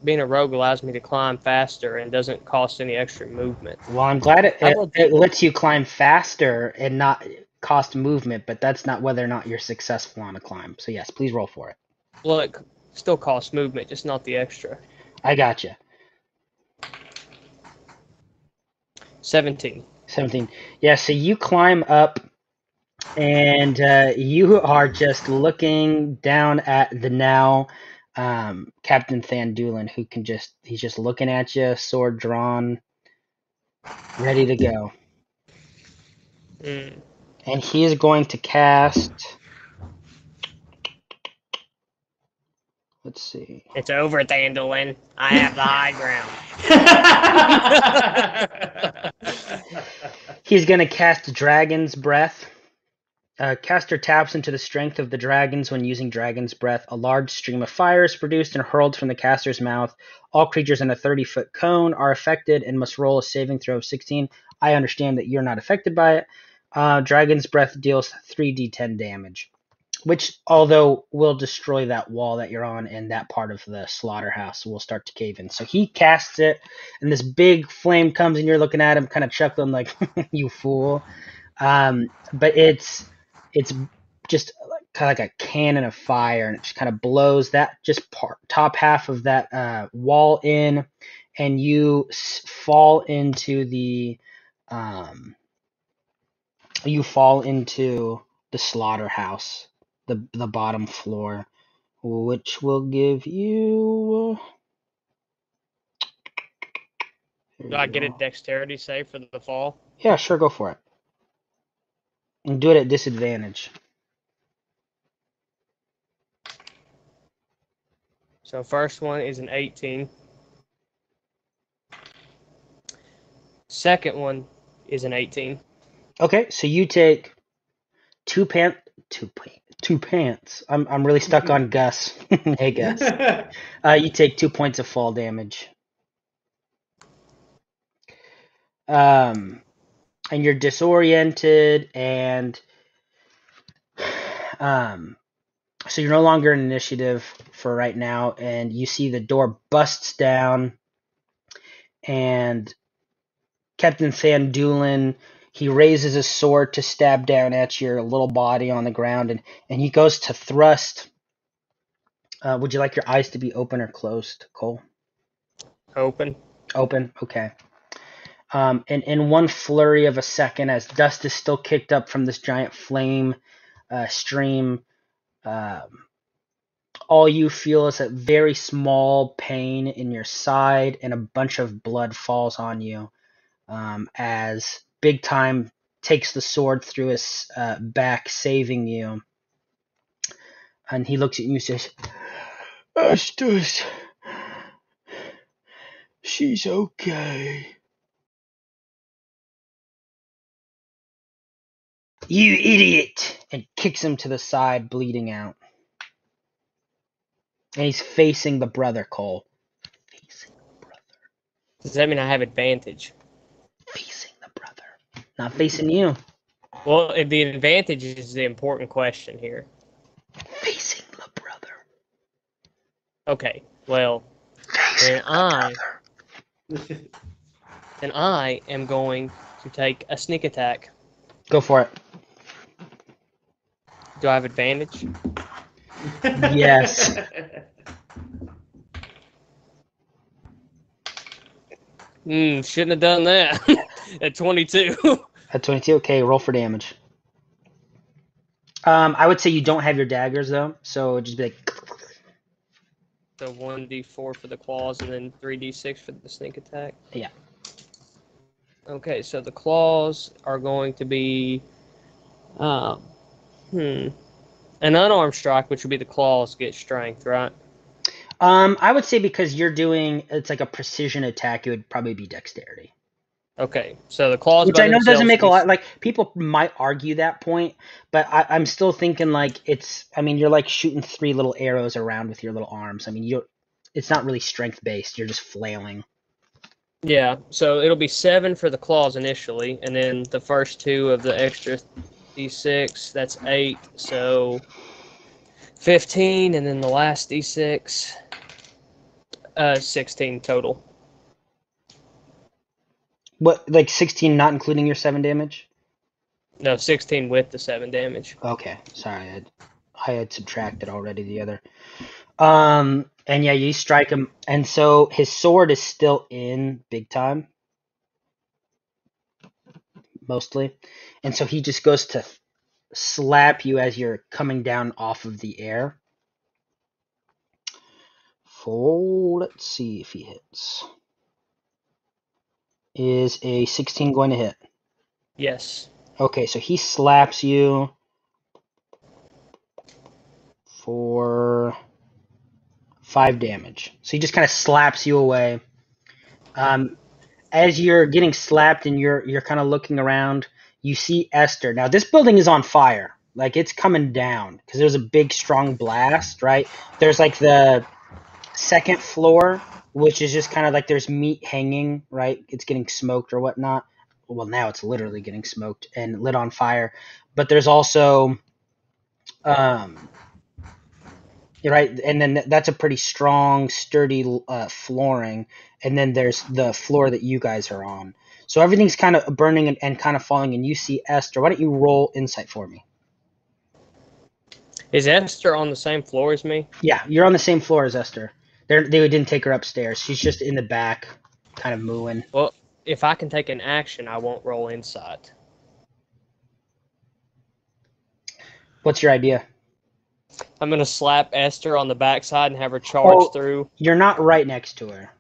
Being a rogue allows me to climb faster and doesn't cost any extra movement. Well, I'm glad it lets you climb faster and not cost movement, but that's not whether or not you're successful on a climb. So yes, please roll for it. Well, it still costs movement, just not the extra. I gotcha. 17. 17. Yeah, so you climb up, and you are just looking down at the now Captain Thandulin, he's just looking at you, sword drawn, ready to go. Mm. And he is going to cast... Let's see. It's over, Thandulin. I have the high ground. He's going to cast Dragon's Breath. Caster taps into the strength of the dragons when using Dragon's Breath. A large stream of fire is produced and hurled from the caster's mouth. All creatures in a 30-foot cone are affected and must roll a saving throw of 16. I understand that you're not affected by it. Dragon's Breath deals 3d10 damage, which, although will destroy that wall that you're on, and that part of the slaughterhouse will start to cave in. So he casts it, and this big flame comes, and you're looking at him kind of chuckling like, you fool. But it's just kind of like a cannon of fire, and it just kind of blows that top half of that wall in, and you fall into the slaughterhouse, the bottom floor, which will give you... Do I get a dexterity save for the fall? Yeah, sure, go for it. And do it at disadvantage. So first one is an 18. Second one is an 18. Okay, so you take two pants. I'm really stuck on Gus. Hey, Gus. You take 2 points of fall damage. And you're disoriented, and so you're no longer in initiative for right now, and you see the door busts down, and Captain Thandulin, he raises his sword to stab down at your little body on the ground, and he goes to thrust. Would you like your eyes to be open or closed, Cole? Open. Open? Okay. And in one flurry of a second, as dust is still kicked up from this giant flame stream, all you feel is a very small pain in your side, and a bunch of blood falls on you as Big Time takes the sword through his back, saving you. And he looks at you and says, Esther's. She's okay. You idiot! And kicks him to the side, bleeding out. And he's facing the brother, Cole. Facing the brother. Does that mean I have advantage? Facing the brother. Not facing you. Well, the advantage is the important question here. Facing the brother. Okay, well, then I am going to take a sneak attack. Go for it. Do I have advantage? Yes. Shouldn't have done that. At 22. At 22, okay, roll for damage. I would say you don't have your daggers, though, so just be like... So 1d4 for the claws and then 3d6 for the sneak attack? Yeah. Okay, so the claws are going to be... an unarmed strike, which would be the claws, get strength, right? I would say because you're doing... It's like a precision attack, it would probably be dexterity. Okay, so the claws... Which I know doesn't make a lot... Like, people might argue that point, but I'm still thinking, like, it's... I mean, you're, like, shooting 3 little arrows around with your little arms. I mean, it's not really strength-based. You're just flailing. Yeah, so it'll be 7 for the claws initially, and then the first 2 of the extra d6, that's 8, so 15, and then the last d6, 16 total. What, like 16 not including your 7 damage? No, 16 with the 7 damage. Okay, sorry, I had subtracted already the other. And yeah, you strike him, and so his sword is still in Big Time, mostly, and so he just goes to slap you as you're coming down off of the air. Let's see if he hits. Is a 16 going to hit? Yes. Okay, so he slaps you for 5 damage. So he just kind of slaps you away. As you're getting slapped and you're kind of looking around, you see Esther. Now, this building is on fire. Like, it's coming down because there's a big, strong blast, right? There's, like, the second floor, which is just kind of like there's meat hanging, right? It's getting smoked or whatnot. Well, now it's literally getting smoked and lit on fire. But there's also... right, and then that's a pretty strong, sturdy flooring, and then there's the floor that you guys are on. So everything's kind of burning and kind of falling, and you see Esther. Why don't you roll insight for me? Is Esther on the same floor as me? Yeah, you're on the same floor as Esther. They didn't take her upstairs. She's just in the back, kind of mooing. Well, if I can take an action, I won't roll insight. What's your idea? I'm going to slap Esther on the backside and have her charge through. You're not right next to her.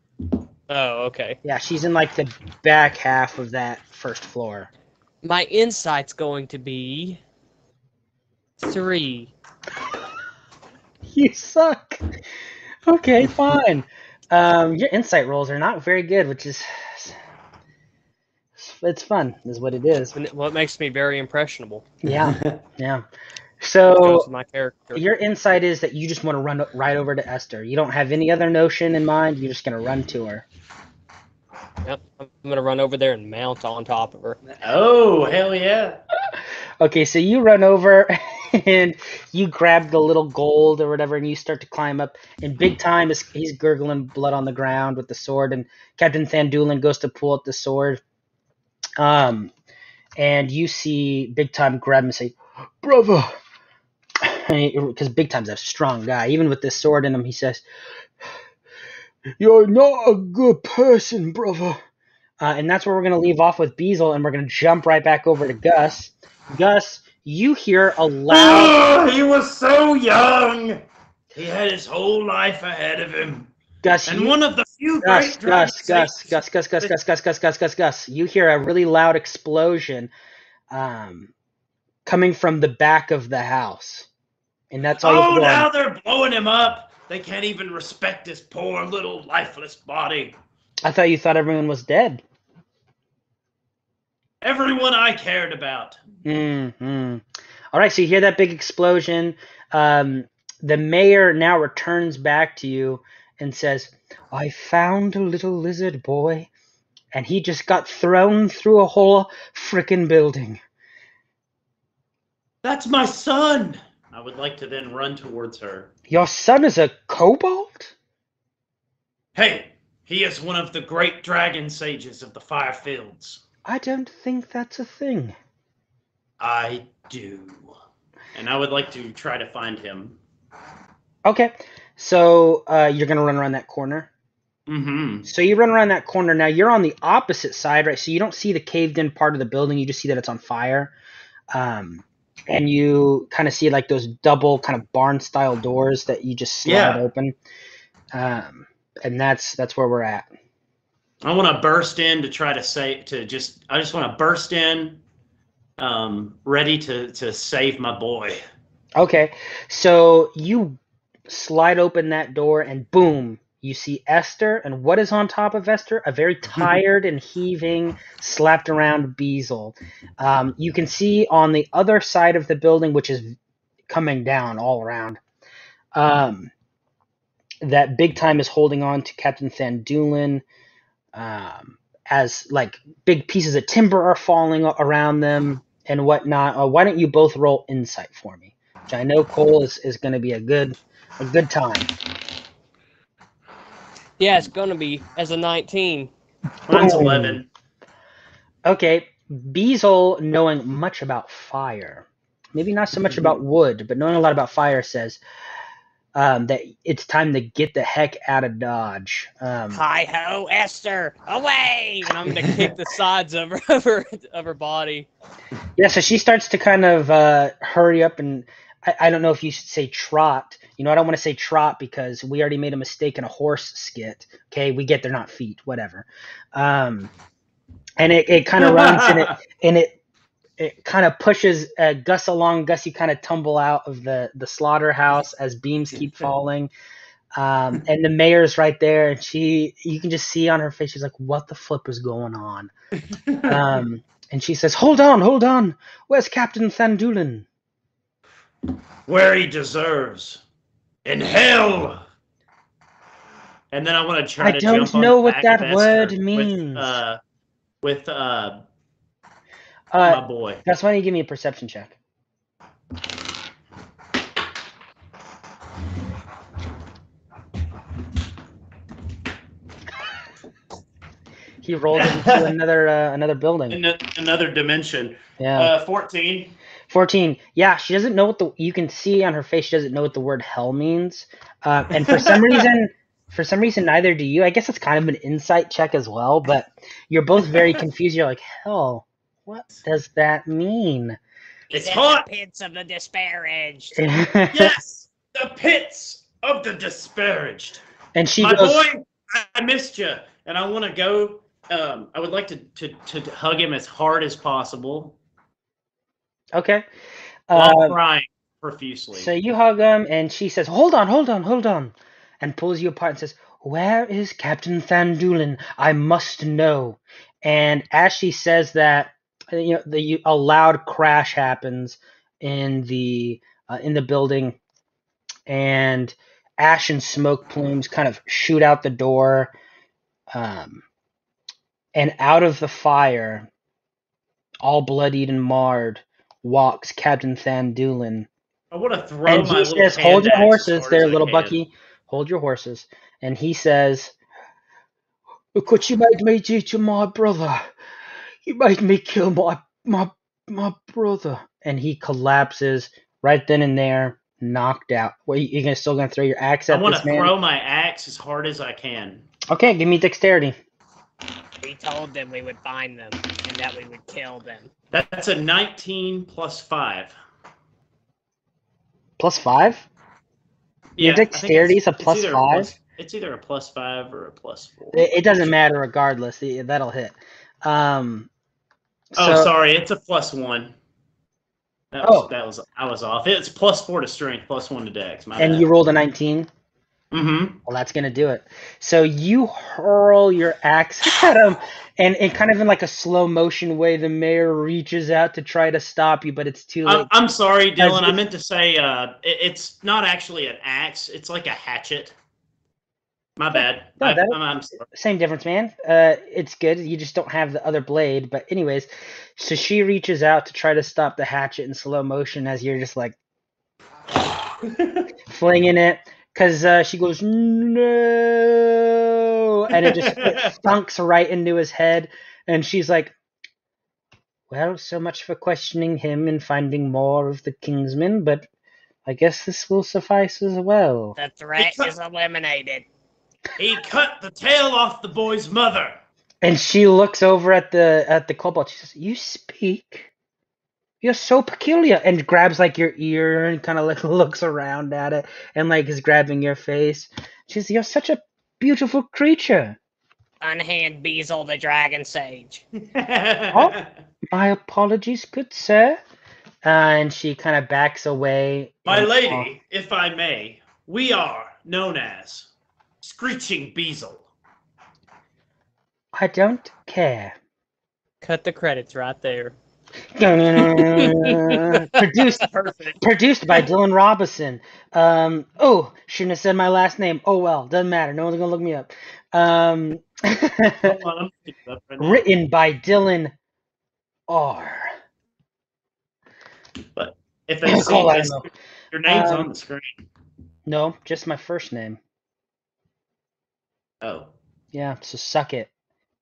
Oh, okay. Yeah, she's in like the back half of that first floor. My insight's going to be 3. You suck. Okay, fine. Your insight rolls are not very good, which is... It's fun, is what it is. What makes me very impressionable. Yeah, yeah. So, my character. Your insight is that you just want to run right over to Esther. You don't have any other notion in mind. You're just going to run to her. Yep, I'm going to run over there and mount on top of her. Oh, hell yeah. Okay, so you run over and you grab the little gold or whatever, and you start to climb up. And Big Time, he's gurgling blood on the ground with the sword, and Captain Thandulin goes to pull out the sword. And you see Big Time grab him and say, "Brother!" Because Big Time's a strong guy. Even with this sword in him, he says, You're not a good person, brother. And that's where we're going to leave off with Biesl, and we're going to jump right back over to Gus. Gus, you hear a loud... Oh, he was so young. He had his whole life ahead of him. Gus, And you... one of the few Gus, great dragon Gus. You hear a really loud explosion coming from the back of the house. And that's all Oh, you're doing. now they're blowing him up. They can't even respect his poor little lifeless body. I thought you thought everyone was dead. Everyone I cared about. Mm-hmm. All right, so you hear that big explosion. The mayor now returns back to you and says, I found a little lizard boy, and he just got thrown through a whole frickin' building. That's my son. I would like to then run towards her. Your son is a kobold? Hey, he is one of the great dragon sages of the fire fields. I don't think that's a thing. I do. And I would like to try to find him. Okay, so you're going to run around that corner? Mm-hmm. So you run around that corner. Now, you're on the opposite side, right? So you don't see the caved-in part of the building. You just see that it's on fire. And you kind of see like those double kind of barn-style doors that you just slide open. And that's where we're at. I want to burst in to try to I just want to burst in, ready to save my boy. Okay, so you slide open that door and boom, you see Esther. And what is on top of Esther? A very tired and heaving, slapped around Biesl. You can see on the other side of the building, which is coming down all around, that Big Time is holding on to Captain Thandulin. As like big pieces of timber are falling around them and whatnot. Why don't you both roll insight for me? Which I know Cole is going to be a good time. Yeah, it's going to be as a 19. Mine's 11. Okay, Biesl, knowing much about fire, maybe not so much about wood, but knowing a lot about fire, says that it's time to get the heck out of Dodge. Hi-ho, Esther, away! And I'm going to kick the sides of her body. Yeah, so she starts to kind of hurry up, and I don't know if you should say trot. You know, I don't want to say trot because we already made a mistake in a horse skit. Okay, we get they're not feet, whatever. And it kind of runs, and it kind of pushes Gus along. Gus, you kind of tumble out of the slaughterhouse as beams keep falling. And the mayor's right there, and you can just see on her face, she's like, what the flip is going on? And she says, hold on. Where's Captain Thandulin? Where he deserves. In hell! And then I want to try to jump on the back of Esther. I don't know what that word means. With my boy. That's why you give me a perception check. He rolled into another building. Another dimension. Yeah. 14. 14. Yeah, she doesn't know you can see on her face she doesn't know what the word hell means. And for some reason neither do you. I guess it's kind of an insight check as well, but you're both very confused. You're like, hell, what does that mean? It's hot. The pits of the disparaged. Yes, the pits of the disparaged. And she My goes, boy, I missed you, and I want to go. I would like to hug him as hard as possible. Okay. While crying profusely. So you hug him, and she says, hold on, and pulls you apart and says, where is Captain Thandulin? I must know. And as she says that, a loud crash happens in the building, and ash and smoke plumes kind of shoot out the door, and out of the fire, all bloodied and marred, walks Captain Thandulin. I want to throw and my he says, hold your horses there, little Bucky. Hold your horses. And he says, because you made me do to my brother. You made me kill my brother. And he collapses right then and there knocked out. What, you still gonna throw your axe I at want this to man? throw my axe as hard as I can. Okay, give me dexterity. We told them we would find them and that we would kill them. That's a 19 plus 5. Plus 5? Your I think dexterity is a it's plus either 5? It's either a plus 5 or a plus 4. It doesn't matter regardless. That'll hit. Oh, So, sorry, it's a plus 1. I was off. It's plus 4 to strength, plus 1 to dex. My and bad. you rolled a 19? Mm-hmm. Well, that's going to do it. So you hurl your axe at him, and kind of in like a slow motion way, the mayor reaches out to try to stop you, but it's too late. I'm sorry, Dylan. As I meant to say it's not actually an axe. It's like a hatchet. My bad. No, I'm sorry. Same difference, man. It's good. You just don't have the other blade. But anyways, so she reaches out to try to stop the hatchet in slow motion as you're just like flinging it. Because she goes, no, and it thunks right into his head. And she's like, well, so much for questioning him and finding more of the Kingsmen, but I guess this will suffice as well. The threat is eliminated. He cut the tail off the boy's mother. And she looks over at the kobold. She says, you speak? You're so peculiar, and grabs like your ear and kind of like looks around at it and like is grabbing your face. She says, you're such a beautiful creature. Unhand Biesl the Dragon Sage. Oh, my apologies, good sir. And she kind of backs away. My lady, if I may, we are known as Screeching Biesl. I don't care. Cut the credits right there. produced by Dylan Robinson. Shouldn't have said my last name. Oh well, doesn't matter. No one's gonna look me up. Hold on, I'm picking it up right now. Written by Dylan R. But if they see I this, know. your name's on the screen. No, just my first name. Oh. Yeah, so suck it.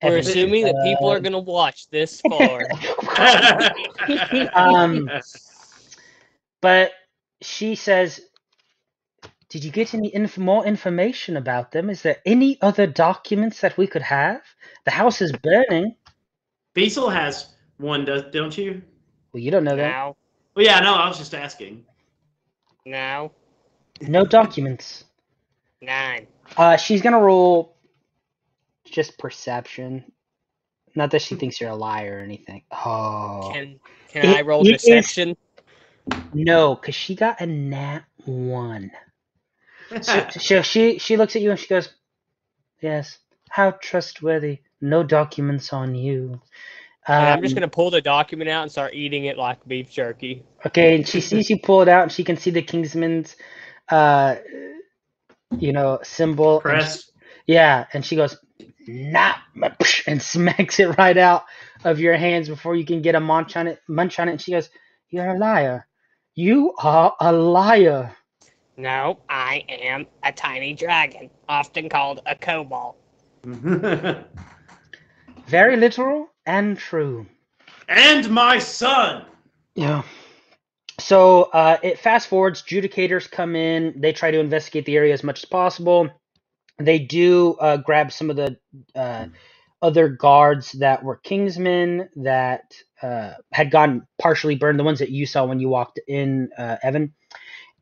We're assuming that people are gonna watch this far. But she says, did you get any more information about them? Is there any other documents that we could have? The house is burning. Biesl has one, don't you? Well, you don't know that. No. Well, yeah, no, I was just asking. No. No documents. None. She's gonna roll just perception. Not that she thinks you're a liar or anything. Oh. Can I roll deception? No, because she got a nat 1. So she looks at you and she goes, yes, how trustworthy. No documents on you. And I'm just going to pull the document out and start eating it like beef jerky. Okay, and she sees you pull it out and she can see the Kingsman's, symbol. Crest. And she goes, nah, and smacks it right out of your hands before you can get a munch on it. And she goes, you're a liar. You are a liar. No, I am a tiny dragon, often called a kobold. Very literal and true. And my son. Yeah. So it fast forwards. Judicators come in. They try to investigate the area as much as possible. They do grab some of the other guards that were Kingsmen that had gotten partially burned, the ones that you saw when you walked in, Evan.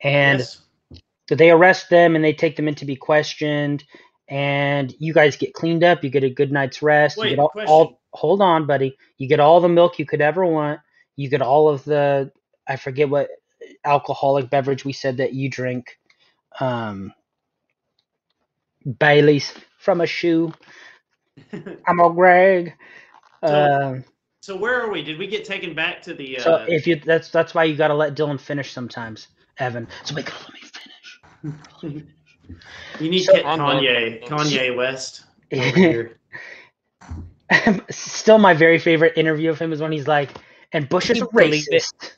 And Yes. so they arrest them and they take them in to be questioned. And you guys get cleaned up. You get a good night's rest. Wait, you get question. hold on, buddy. You get all the milk you could ever want. You get all of the, I forget what alcoholic beverage we said that you drink. Bailey's from a shoe. I'm a Greg. So where are we? Did we get taken back to the? So if you that's why you got to let Dylan finish sometimes, Evan. So wait, let me finish. You need So- to get Kanye West over here. Still, my very favorite interview of him is when he's like, "And Bush is a Can you believe it? racist."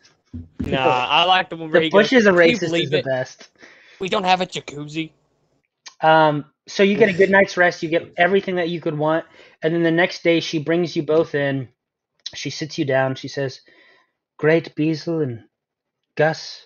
Nah, I like the one where The he Bush goes, is a "Can you racist is believe the it? best. We don't have a jacuzzi." So you get a good night's rest. You get everything that you could want, and then the next day she brings you both in. She sits you down. She says, "Great Biesl and Gus,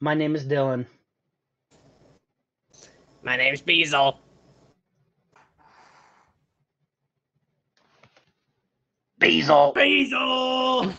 My name is Dylan. My name's Biesl. Biesl. Basil!